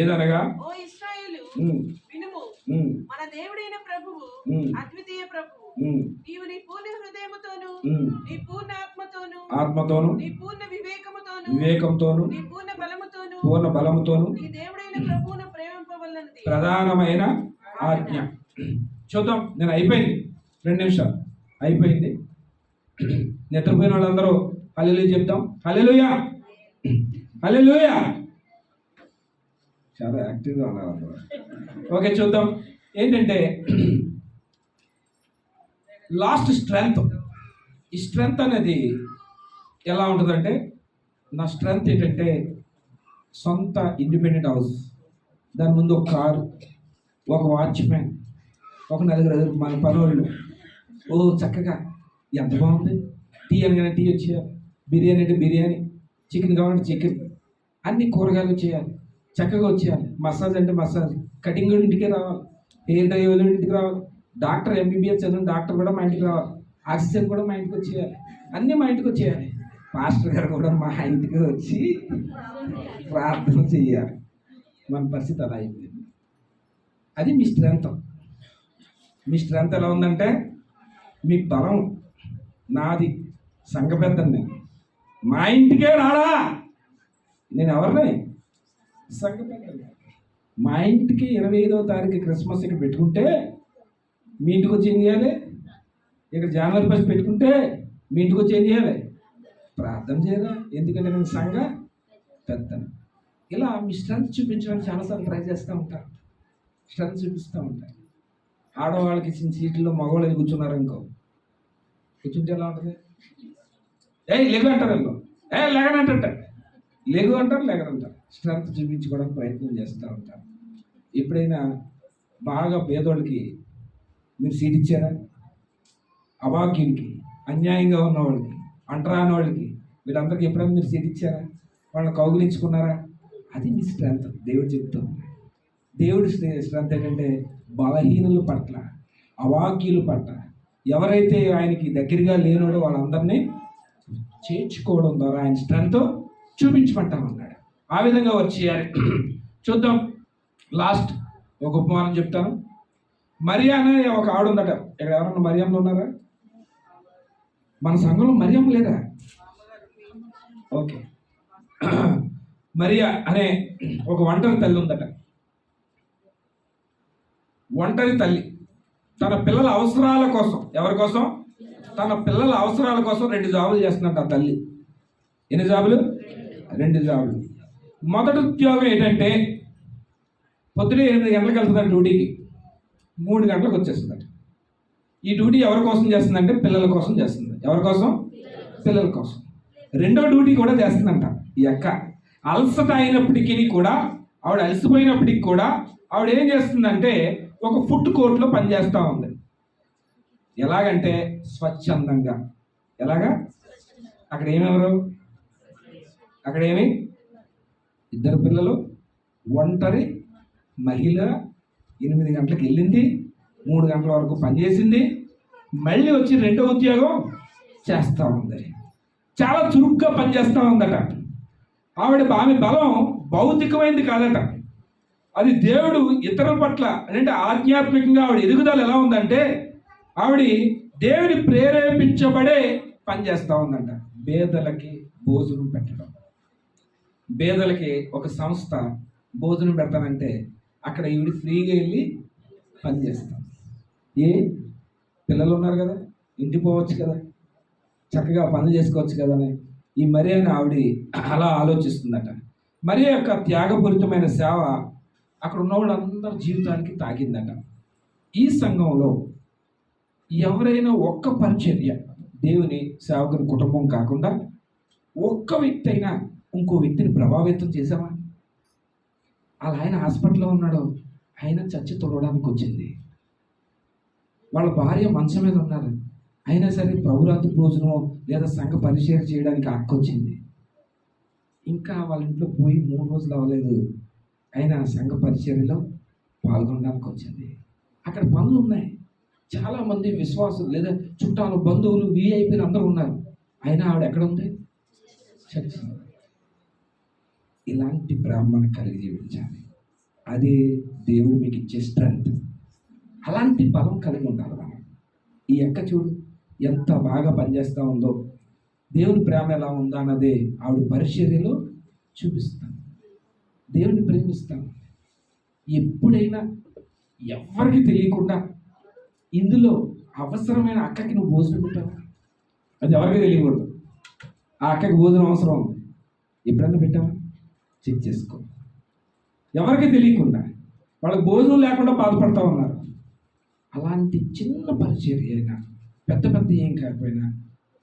S1: ఏదనగా
S2: ఓ ఇశ్రాయేలు
S1: ఉమ్,
S2: వినుము,
S1: ఉమ్,
S2: మన దేవుడైన ప్రభువు
S1: ఉమ్,
S2: అద్వితీయ ప్రభువు.
S1: ఉమ్,
S2: నీవు నీ పూర్ణ హృదయముతోను,
S1: ఉమ్,
S2: నీ పూర్ణ ఆత్మతోను,
S1: ఆత్మతోను
S2: నీ పూర్ణ వివేకముతోను,
S1: వివేకంతోను
S2: నీ పూర్ణ బలముతోను
S1: పూర్ణ బలముతోను
S2: నీ దేవుడైన ప్రభువును ప్రేమింపవలనది
S1: ప్రధానమైన ఆజ్ఞ. చూద్దాం, నేను అయిపోయింది, 2 నిమిషాలు అయిపోయింది. నిద్రపోయిన వాళ్ళందరూ హల్లెలూయా చెప్తాం. హల్లెలూయా, హల్లెలూయా. చాలా యాక్టివ్గా ఉన్నారు అందరూ. ఓకే, చూద్దాం. ఏంటంటే లాస్ట్ స్ట్రెంగ్త్. ఈ స్ట్రెంగ్త్ అనేది ఎలా ఉంటుందంటే, నా స్ట్రెంగ్త్ ఏంటంటే సొంత ఇండిపెండెంట్ హౌస్, దాని ముందు ఒక కారు, ఒక వాచ్మ్యాన్, ఒక 4 మన పనులు. ఓ చక్కగా ఎంత బాగుంది, టీ అనగానే టీ వచ్చేయాలి, బిర్యానీ అంటే బిర్యానీ, చికెన్ కావాలంటే చికెన్, అన్ని కూరగాయలు వచ్చేయాలి, చక్కగా వచ్చేయాలి. మసాజ్ అంటే మసాజ్, కటింగ్ కూడా ఇంటికే రావాలి, హెయిర్ డై కూడా ఇంటికి రావాలి, డాక్టర్ ఎంబీబీఎస్ చదివిన డాక్టర్ కూడా మా ఇంటికి రావాలి, ఆక్సిజన్ కూడా మా ఇంటికి వచ్చేయాలి, అన్నీ మా ఇంటికి వచ్చేయాలి. పాస్టర్ గారు కూడా మా ఇంటికి వచ్చి ప్రార్థన చేయాలి. మన పరిస్థితి అలా అయింది. అది మీ స్ట్రెంగ్త్. మీ స్ట్రెంగ్త్ ఎలా ఉందంటే, మీ బలం. నాది సంఘ పెద్దని నేను, మా ఇంటికే రాడా, నేను ఎవరిని, సంఘ పెద్దని. మా ఇంటికి 25వ తారీఖు క్రిస్మస్ ఇక్కడ పెట్టుకుంటే మీ ఇంటికి వచ్చి ఏం చేయాలి, ఇక్కడ జనవరి 1 పెట్టుకుంటే మీ ఇంటికి వచ్చి ఏం చేయాలి, ప్రార్థన చేయాలి. ఎందుకంటే నేను సంఘ పెద్దను. ఇలా మీ స్ట్రెంగ్త్ చూపించడానికి చాలాసార్లు ట్రై చేస్తూ ఉంటాను, స్ట్రెంగ్త్ చూపిస్తూ ఉంటాను. ఆడవాళ్ళకి ఇచ్చిన సీట్లలో మగవాళ్ళు కూర్చున్నారు అనుకో, కూర్చుంటే ఎలా ఉంటుంది, లెగు అంటారు, వీళ్ళు లేగనంటారు, లెగు అంటారు, లేగనంటారు. స్ట్రెంగ్త్ చూపించుకోవడానికి ప్రయత్నం చేస్తూ ఉంటారు. ఎప్పుడైనా బాగా పేదోళ్ళకి మీరు సీట్ ఇచ్చారా, అభాగ్యుడికి, అన్యాయంగా ఉన్నవాళ్ళకి, అంటరాని వాళ్ళకి, వీళ్ళందరికీ ఎప్పుడైనా మీరు సీట్ ఇచ్చారా, వాళ్ళని కౌగులించుకున్నారా? అది మీ స్ట్రెంగ్త్. దేవుడు చెప్తాం, దేవుడి స్ట్రెంగ్త్ ఏంటంటే బలహీనుల పట్ల, అవాక్యుల పట్ల, ఎవరైతే ఆయనకి దగ్గరగా లేనోడో వాళ్ళందరినీ చేర్చుకోవడం ద్వారా ఆయన స్ట్రెంగ్త్ చూపించమంటామన్నాడు. ఆ విధంగా వచ్చేయాలి. చూద్దాం, లాస్ట్ ఒక ఉపమానం చెప్తాను. మరియా అనే ఒక ఆవిడ ఉందట. ఇక్కడ ఎవరన్నా మరియంలో ఉన్నారా? మన సంఘంలో మరియం లేదా? ఓకే. మరియా అనే ఒక ఒంటరి తల్లి ఉందట. ఒంటరి తల్లి తన పిల్లల అవసరాల కోసం, ఎవరి కోసం? తన పిల్లల అవసరాల కోసం 2 జాబులు చేస్తున్నట్టు ఆ తల్లి. ఎన్ని జాబులు? 2 జాబులు. మొదటి ఉద్యోగం ఏంటంటే పొద్దునే 8 గంటలకు వెళ్తుందంట డ్యూటీకి, 3 గంటలకు వచ్చేస్తుందట. ఈ డ్యూటీ ఎవరి కోసం చేస్తుందంటే పిల్లల కోసం చేస్తుంది. ఎవరి కోసం? పిల్లల కోసం. 2వ డ్యూటీ కూడా చేస్తుందంట ఈ అక్క. అలసట అయినప్పటికీ కూడా, ఆవిడ అలసిపోయినప్పటికీ కూడా ఆవిడ ఏం చేస్తుందంటే ఒక ఫుడ్ కోర్ట్లో పనిచేస్తూ ఉంది. ఎలాగంటే స్వచ్ఛందంగా. ఎలాగా? అక్కడ ఏమెవరు? అక్కడేమి 2 పిల్లలు, ఒంటరి మహిళ, 8 గంటలకు వెళ్ళింది, 3 గంటల వరకు పనిచేసింది, మళ్ళీ వచ్చి 2వ ఉద్యోగం చేస్తూ ఉంది. చాలా చురుగ్గా పనిచేస్తూ ఉందట. ఆవిడ బలం భౌతికమైనది కాదట, అది దేవుడు ఇతరుల పట్ల అంటే ఆధ్యాత్మికంగా ఆవిడ ఎదుగుదల ఎలా ఉందంటే, ఆవిడ దేవుని ప్రేరేపించబడే పని చేస్తూ ఉందంట. పేదలకి భోజనం పెట్టడం. పేదలకి ఒక సంస్థ భోజనం పెడతానంటే అక్కడ ఈవిడ ఫ్రీగా వెళ్ళి పని చేస్తాం. పిల్లలు ఉన్నారు కదా, ఇంటికి పోవచ్చు కదా, చక్కగా పనులు చేసుకోవచ్చు కదా అని ఈ మరియా అని ఆవిడ అలా ఆలోచిస్తుందట. మరియా యొక్క త్యాగపూరితమైన సేవ అక్కడ ఉన్న వాళ్ళందరి జీవితానికి తాకిందట. ఈ సంఘంలో ఎవరైనా ఒక్క పరిచర్య, దేవుని సేవకుని కుటుంబం కాకుండా ఒక్క వ్యక్తి అయినా ఇంకో వ్యక్తిని ప్రభావితం చేసామా? అలా ఆయన హాస్పిటల్లో ఉన్నాడు, ఆయన చచ్చి తొడవడానికి వచ్చింది. వాళ్ళ భార్య మంచం మీద ఉన్నారు, అయినా సరే ప్రభురాత్రి భోజనం లేదా సంఘ పరిచర్య చేయడానికి అక్క వచ్చింది. ఇంకా వాళ్ళ ఇంట్లో పోయి 3 రోజులు అవ్వలేదు, అయినా సంఘ పరిచర్యలో పాల్గొనడానికి వచ్చింది. అక్కడ పనులు ఉన్నాయి, చాలామంది విశ్వాసులు లేదా చుట్టాలు బంధువులు వీఐపీలు అందరూ ఉన్నారు. అయినా ఆవిడ ఎక్కడ ఉంది? చర్చ్. ఇలాంటి ప్రేమ మనకు కలిగి జీవించాలి. అదే దేవుడు మీకు ఇచ్చే స్ట్రెంగ్త్. అలాంటి బలం కలిగి ఉండాలి మనం. ఈ అక్క చూడు ఎంత బాగా పనిచేస్తూ ఉందో, దేవుని ప్రేమ ఎలా ఉందా అన్నదే ఆవిడ పరిచర్యలో చూపిస్తాను. దేవుని ప్రేమిస్తాను. ఎప్పుడైనా ఎవరికి తెలియకుండా ఇందులో అవసరమైన అక్కకి నువ్వు భోజనం పెట్టావా? అది ఎవరికి తెలియకూడదు. ఆ అక్కకి భోజనం అవసరం ఉంది, ఎప్పుడన్నా పెట్టావా? చెక్ చేసుకో. ఎవరికి తెలియకుండా వాళ్ళకి భోజనం లేకుండా బాధపడతా ఉన్నారు. అలాంటి చిన్న పరిచర్య అయినా పెద్ద పెద్ద ఏం కాకపోయినా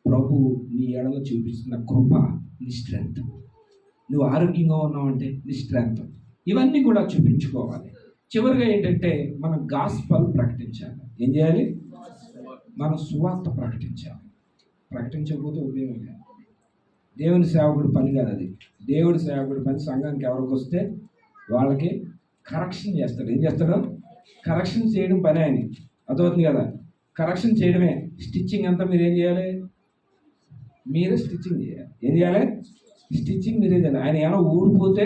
S1: ప్రభు నీ ఎడల చూపిస్తున్న కృప, నీ స్ట్రెంగ్త్. నువ్వు ఆరోగ్యంగా ఉన్నావంటే నీ స్ట్రెంగ్త్. ఇవన్నీ కూడా చూపించుకోవాలి. చివరిగా ఏంటంటే మనం గాస్పల్ ప్రకటించాలి. ఏం చేయాలి? మనం సువార్త ప్రకటించాలి. ప్రకటించకపోతే ఉపయోగం లేదు. దేవుని సేవకుడి పని కాదు అది. దేవుడి సేవకుడి పని సంఘానికి ఎవరికి వస్తే వాళ్ళకి కరెక్షన్ చేస్తాడు. ఏం చేస్తాడు? కరెక్షన్ చేయడం పని ఆయన. అర్థమవుతుంది కదా? కరెక్షన్ చేయడమే. స్టిచ్చింగ్ అంతా మీరు ఏం చేయాలి? మీరే స్టిచ్చింగ్ చేయాలి. ఏం చేయాలి? స్టిచ్చింగ్ మీరే చేయాలి. ఆయన ఏమైనా ఊడిపోతే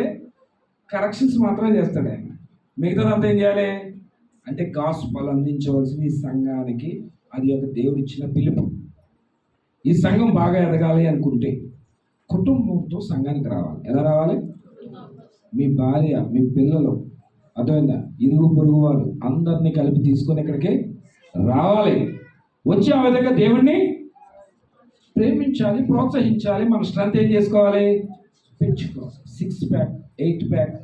S1: కరెక్షన్స్ మాత్రమే చేస్తాడు ఆయన. మిగతాదంతా ఏం చేయాలి అంటే గాస్పల్ అందించవలసిన ఈ సంఘానికి అది ఒక దేవుడిచ్చిన పిలుపు. ఈ సంఘం బాగా ఎదగాలి అనుకుంటే కుటుంబంతో సంఘానికి రావాలి. ఎలా రావాలి? మీ భార్య, మీ పిల్లలు, అర్థమైందా, ఇరుగు పొరుగు వాళ్ళు అందరినీ కలిపి తీసుకొని ఇక్కడికి రావాలి. వచ్చి ఆ విధంగా దేవుణ్ణి ప్రేమించాలి, ప్రోత్సహించాలి. మన స్ట్రెంత్ ఏం చేసుకోవాలి? పెంచుకోవాలి. 6 ప్యాక్ 8 ప్యాక్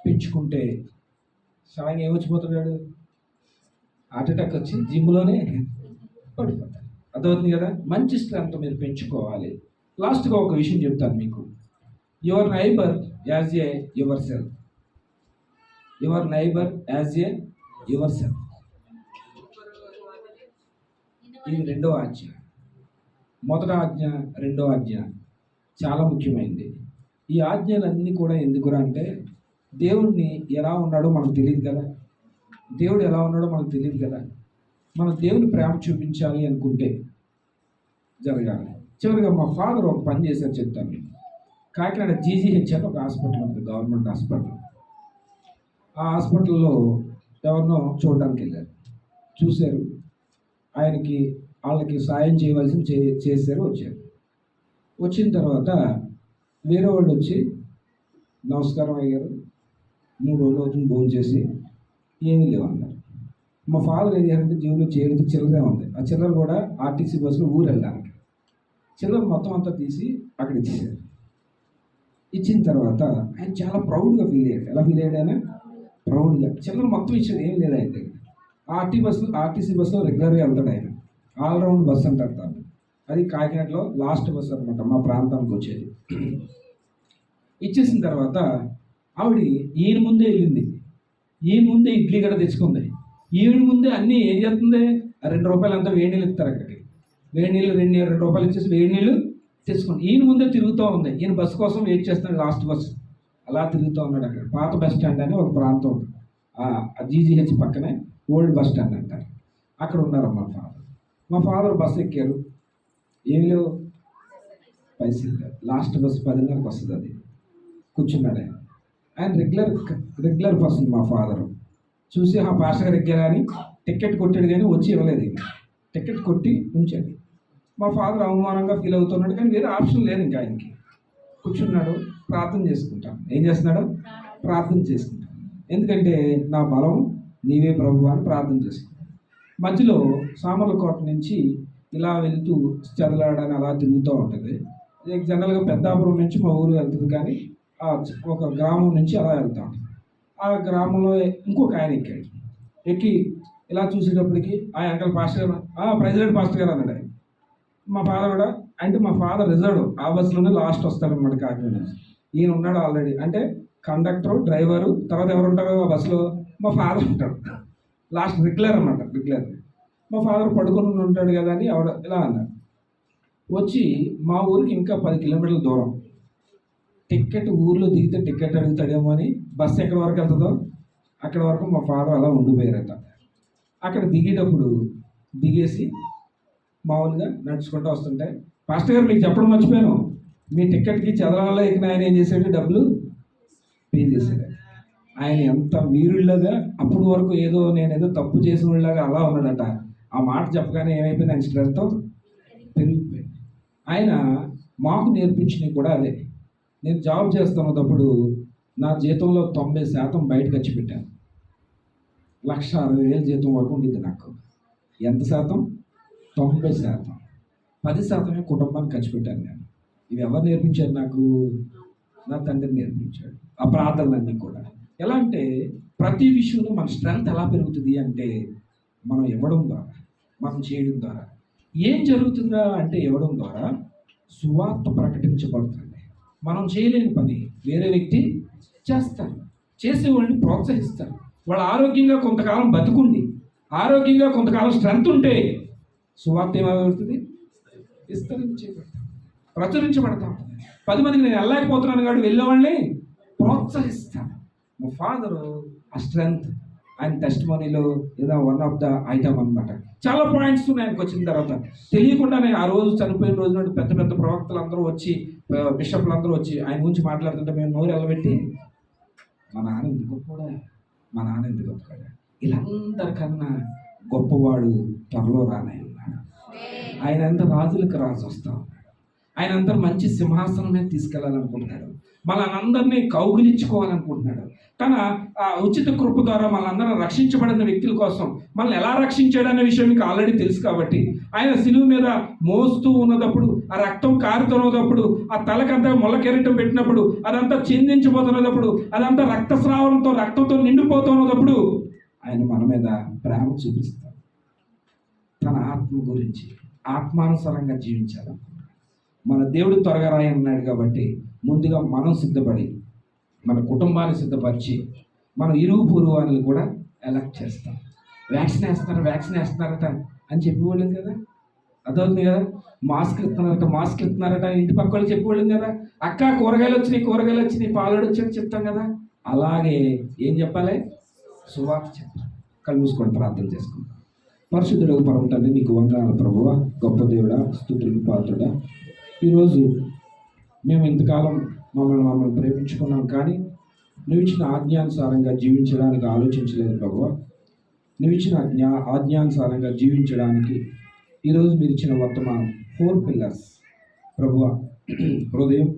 S1: పెంచుకుంటే సాయం ఏమొచ్చిపోతున్నాడు? హార్ట్ అటాక్ వచ్చి జిమ్లోనే పడిపోతాడు. అర్థమవుతుంది కదా? మంచి స్ట్రెంత్ మీరు పెంచుకోవాలి. లాస్ట్గా ఒక విషయం చెప్తాను మీకు. Your neighbour as a your self. Your neighbour as a your self. ఇది రెండవ ఆజ్ఞ. మొదటి ఆజ్ఞ, రెండవ ఆజ్ఞ చాలా ముఖ్యమైనది. ఈ ఆజ్ఞలన్నీ కూడా ఎందుకురా అంటే దేవుడిని ఎలా ఉన్నాడో మనకు తెలియదు కదా. దేవుడు ఎలా ఉన్నాడో మనకు తెలియదు కదా. మనం దేవుని ప్రేమ చూపించాలి అనుకుంటే జరగాలి. చివరిగా మా ఫాదర్ ఒక పని చేశారు, చెప్తాను మీకు. కాకినాడ జీజీహెచ్ అని ఒక హాస్పిటల్ ఉంది, గవర్నమెంట్ హాస్పిటల్. ఆ హాస్పిటల్లో ఎవరినో చూడడానికి వెళ్ళారు. చూశారు, ఆయనకి వాళ్ళకి సాయం చేయవలసింది చేశారు, వచ్చారు. వచ్చిన తర్వాత వేరే వాళ్ళు వచ్చి నమస్కారం అయ్యారు, 3 రోజులు అవుతుంది భోజనం చేసి, ఏమీ లేవన్నారు. మా ఫాదర్ ఏం చేయాలంటే జీవులో చేతికి చిల్లరే ఉంది. ఆ చిల్లర కూడా ఆర్టీసీ బస్సులో ఊరు వెళ్ళడానికి చిల్లర మొత్తం అంతా తీసి అక్కడ ఇచ్చేసారు. ఇచ్చిన తర్వాత ఆయన చాలా ప్రౌడ్గా ఫీల్ అయ్యాడు. ఎలా ఫీల్ అయ్యాడు ఆయన? ప్రౌడ్గా. చిల్లర మొత్తం ఇచ్చాడు, ఏం లేదు ఆయన దగ్గర. ఆర్టీసీ బస్సులో రెగ్యులర్గా వెళ్తాడు ఆయన. ఆల్రౌండ్ బస్సు అంటారు దాన్ని. అది కాకినాడలో లాస్ట్ బస్సు అనమాట, మా ప్రాంతానికి వచ్చేది. ఇచ్చేసిన తర్వాత ఆవిడ ఈయన ముందే వెళ్ళింది, ఈయన ముందే ఇడ్లీ కూడా తెచ్చుకుంది. ఈవిడ ముందే అన్నీ ఏం చేస్తుంది? 2 రూపాయలు అంతా వేడి నీళ్ళు ఇస్తారు అక్కడికి. వేడి నీళ్ళు 2 రూపాయలు ఇచ్చేసి వేడి నీళ్ళు తెచ్చుకోండి. ఈయన ముందే తిరుగుతూ ఉంది. ఈయన బస్సు కోసం వెయిట్ చేస్తున్నాడు, లాస్ట్ బస్సు. అలా తిరుగుతూ ఉన్నాడు. అక్కడ పాత బస్ స్టాండ్ అని ఒక ప్రాంతం ఉంది, ఆ జీజీహెచ్ పక్కనే ఓల్డ్ బస్ స్టాండ్ అంటారు. అక్కడ ఉన్నారు మా ఫాదర్ బస్సు ఎక్కారు. ఏమి లేవు, పైసలు లేవు. లాస్ట్ బస్సు 10:30కి వస్తుంది. అది కూర్చున్నాడు ఆయన. ఆయన రెగ్యులర్ పర్సన్. మా ఫాదరు చూసి ఆ పాస్టర్ గారు ఎక్కారా అని టికెట్ కొట్టాడు, కానీ వచ్చి ఇవ్వలేదు. టికెట్ కొట్టి ఉంచాడు. మా ఫాదర్ అవమానంగా ఫీల్ అవుతున్నాడు, కానీ వేరే ఆప్షన్ లేదు ఇంకా ఆయనకి. కూర్చున్నాడు, ప్రార్థన చేసుకుంటాను. ఏం చేస్తున్నాడు? ప్రార్థన చేసుకుంటాను. ఎందుకంటే నా బలం నీవే ప్రభు అని ప్రార్థన చేసుకుంటాను. మధ్యలో సామర్లకోట నుంచి ఇలా వెళ్తూ చదలాడని అలా తిరుగుతూ ఉంటుంది. జనరల్గా పెద్దాపురం నుంచి మా ఊరు వెళ్తుంది, కానీ ఒక గ్రామం నుంచి అలా వెళ్తా ఉంటుంది. ఆ గ్రామంలో ఇంకొక ఆయన ఎక్కాడు. ఎక్కి ఇలా చూసేటప్పటికి ఆ అంకల్ పాస్టర్ గారు, ప్రెసిడెంట్ పాస్టర్ గారు అన్నాడు ఆయన. మా ఫాదర్ కూడా, అంటే మా ఫాదర్ రిజర్వ్ ఆ బస్సులోనే లాస్ట్ వస్తారనమాట కాకినాడ నుంచి. ఈయన ఉన్నాడు ఆల్రెడీ. అంటే కండక్టర్, డ్రైవరు, తర్వాత ఎవరు ఉంటారు ఆ బస్సులో? మా ఫాదర్ ఉంటాడు లాస్ట్, రెగ్యులర్ అన్నమాట. రెగ్యులర్. మా ఫాదర్ పడుకుని ఉంటాడు కదా అని ఎవడ ఇలా అన్నారు. వచ్చి మా ఊరికి ఇంకా 10 కిలోమీటర్ల దూరం. టికెట్ ఊర్లో దిగితే టికెట్ అడుగుతాడేమో అని బస్సు ఎక్కడి వరకు వెళ్తుందో అక్కడ వరకు మా ఫాదర్ అలా ఉండిపోయారట. అక్కడ దిగేటప్పుడు దిగేసి మామూలుగా నడుచుకుంటూ వస్తుంటే, పాస్టర్ గారు మీకు చెప్పడం మర్చిపోయాను, మీ టికెట్కి చదరాలలో ఎక్కిన ఆయన ఏం చేశాడు, డబ్బులు పే చేశాడు. ఆయన ఎంత వీరుళ్ళగా అప్పుడు వరకు నేనేదో తప్పు చేసిన వాళ్ళగా అలా ఉన్నాడట. ఆ మాట చెప్పగానే ఏమైపోయింది, ఆయన స్ట్రెంత్ పెరిగిపోయింది. ఆయన మాకు నేర్పించినవి కూడా అదే. నేను జాబ్ చేస్తున్నప్పుడు నా జీతంలో 90% బయటకు ఖర్చు పెట్టాను. 1,60,000 జీతం వరకు ఉండేది నాకు. ఎంత శాతం? 90%. 10% కుటుంబానికి ఖర్చు పెట్టాను నేను. ఇవి ఎవరు నేర్పించారు నాకు? నా తండ్రి నేర్పించాడు. ఆ ప్రార్థనలన్నీ కూడా ఎలా అంటే, ప్రతి విషయంలో మన స్ట్రెంత్ ఎలా పెరుగుతుంది అంటే, మనం ఇవ్వడం ద్వారా, మనం చేయడం ద్వారా. ఏం జరుగుతుందా అంటే, ఇవ్వడం ద్వారా సువార్త ప్రకటించబడుతుంది. మనం చేయలేని పని వేరే వ్యక్తి చేస్తారు, చేసేవాళ్ళని ప్రోత్సహిస్తారు. వాళ్ళు ఆరోగ్యంగా కొంతకాలం బతుకుండి, ఆరోగ్యంగా కొంతకాలం స్ట్రెంత్ ఉంటే సువార్త ఏమవుతుంది, ప్రచురించబడతా ఉంటుంది. 10 మందికి నేను వెళ్ళలేకపోతున్నాను కాబట్టి వెళ్ళేవాళ్ళని ప్రోత్సహిస్తాను. మా ఫాదరు ఆ స్ట్రెంత్ ఆయన టెస్ట్ మనీలో ఏదో వన్ ఆఫ్ ద ఐటమ్ అనమాట. చాలా పాయింట్స్ ఆయనకు వచ్చిన తర్వాత తెలియకుండానే ఆ రోజు చనిపోయిన రోజు నాడు పెద్ద పెద్ద ప్రవక్తలు అందరూ వచ్చి, బిషప్లు అందరూ వచ్చి ఆయన గురించి మాట్లాడుతుంటే మేము నోరు ఎల్లబెట్టి, మా నాన్న ఎందుకు గొప్పవాడా, మా నాన్న ఎందుకు గొప్పవాడా, వీళ్ళందరికన్నా గొప్పవాడు త్వరలో రానే ఉన్నాడు. ఆయన అంతా రాజులకు రాజు వస్తా ఉన్నాడు. ఆయన అంతా మంచి సింహాసనం మీద తీసుకెళ్లాలనుకుంటున్నాడు. మనందరినీ కౌగిలించుకోవాలనుకుంటున్నాడు. తన ఉచిత కృప ద్వారా మనందరం రక్షించబడిన వ్యక్తుల కోసం మనల్ని ఎలా రక్షించాడనే విషయం మీకు ఆల్రెడీ తెలుసు. కాబట్టి ఆయన శిలువ మీద మోస్తూ ఉన్నప్పుడు, ఆ రక్తం కారుతున్నప్పుడు, ఆ తలకంతా ముళ్ళ కిరీటం పెట్టినప్పుడు, అదంతా చిందించిపోతున్నప్పుడు, అదంతా రక్తస్రావంతో రక్తంతో నిండిపోతున్నప్పుడు ఆయన మన మీద ప్రేమ చూపిస్తాడు. తన ఆత్మ గురించి ఆత్మానుసారంగా జీవించాలనుకుంటున్నాడు. మన దేవుడు త్వరగా రాయన్నాడు కాబట్టి ముందుగా మనం సిద్ధపడి, మన కుటుంబాన్ని సిద్ధపరిచి, మనం ఇరుగు పొరుగు వాళ్ళని కూడా ఎలక్ట్ చేస్తాం. వ్యాక్సిన్ వేస్తున్నారట అని చెప్పేవాళ్ళం కదా, అదవుతుంది కదా. మాస్క్ ఇస్తున్నారట ఇంటి పక్క వాళ్ళు చెప్పేవాళ్ళం కదా. అక్క కూరగాయలు వచ్చినాయి, పాలడు వచ్చాయని చెప్తాం కదా. అలాగే ఏం చెప్పాలి, సువార్త చెప్పాలి. కళ్ళు మూసుకొని ప్రార్థన చేసుకుంటాం. పరిశుద్ధుడు పరమ తండ్రి, నీకు వందనాలు ప్రభువా, గొప్ప దేవుడా, స్తుతులకు పాత్రుడా. ఈరోజు మేము ఇంతకాలం మమ్మల్ని ప్రేమించుకున్నాం, కానీ నువ్వు ఇచ్చిన ఆజ్ఞానుసారంగా జీవించడానికి ఆలోచించలేదు ప్రభువా. నువ్వు ఇచ్చిన ఆజ్ఞానుసారంగా జీవించడానికి ఈరోజు మీరు ఇచ్చిన వర్తమానం 4 పిల్లర్స్ ప్రభువా, హృదయం,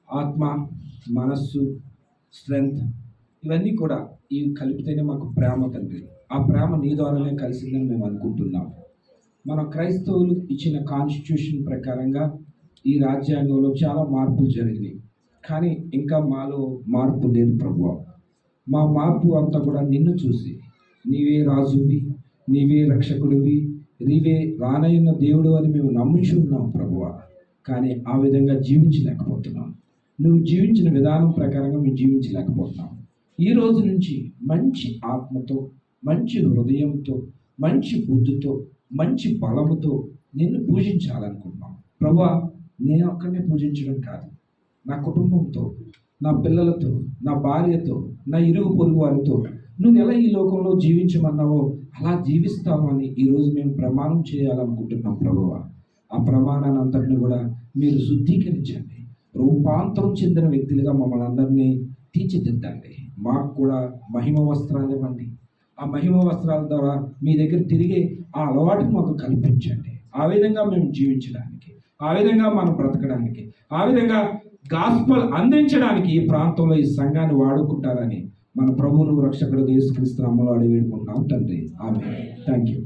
S1: ఆత్మ, మనస్సు, స్ట్రెంగ్త్, ఇవన్నీ కూడా ఇవి కలిపితేనే మాకు ప్రేమ తండ్రి. ఆ ప్రేమ నీ ద్వారానే కలిసిందని మేము అనుకుంటున్నాం. మన క్రైస్తవులు ఇచ్చిన కాన్స్టిట్యూషన్ ప్రకారంగా ఈ రాజ్యాంగంలో చాలా మార్పులు జరిగినాయి, కానీ ఇంకా మాలో మార్పు లేదు ప్రభువా. మా మార్పు అంతా కూడా నిన్ను చూసి, నీవే రాజువి, నీవే రక్షకుడివి, నీవే రానయ్యున్న దేవుడు అని మేము నమ్ముచున్నాం ప్రభువా. కానీ ఆ విధంగా జీవించలేకపోతున్నాం. నువ్వు జీవించిన విధానం ప్రకారంగా మేము జీవించలేకపోతున్నాం. ఈ రోజు నుంచి మంచి ఆత్మతో, మంచి హృదయంతో, మంచి బుద్ధితో, మంచి బలముతో నిన్ను పూజించాలనుకుంటున్నాం ప్రభువా. నేను ఒక్కడినే పూజించడం కాదు, నా కుటుంబంతో, నా పిల్లలతో, నా భార్యతో, నా ఇరుగు పొరుగు వారితో నువ్వు ఎలా ఈ లోకంలో జీవించమన్నావో అలా జీవిస్తామని ఈరోజు మేము ప్రమాణం చేయాలనుకుంటున్నాం ప్రభువా. ఆ ప్రమాణాన్ని అంతటిని కూడా మీరు శుద్ధీకరించండి. రూపాంతరం చెందిన వ్యక్తులుగా మమ్మల్ని అందరినీ తీర్చిదిద్దండి. మాకు కూడా మహిమ వస్త్రాలు ఇవ్వండి. ఆ మహిమ వస్త్రాల ద్వారా మీ దగ్గర తిరిగే ఆ అలవాటును మాకు కల్పించండి. ఆ విధంగా మేము జీవించడానికి, ఆ విధంగా మనం బ్రతకడానికి, ఆ విధంగా గాస్పల్ అందించడానికి ఈ ప్రాంతంలో ఈ సంఘాన్ని వాడుకుంటారని మన ప్రభువును రక్షకుడు యేసుక్రీస్తు నామములో అడిగి వేడుకుంటున్నాం తండ్రి. ఆమేన్. Thank you.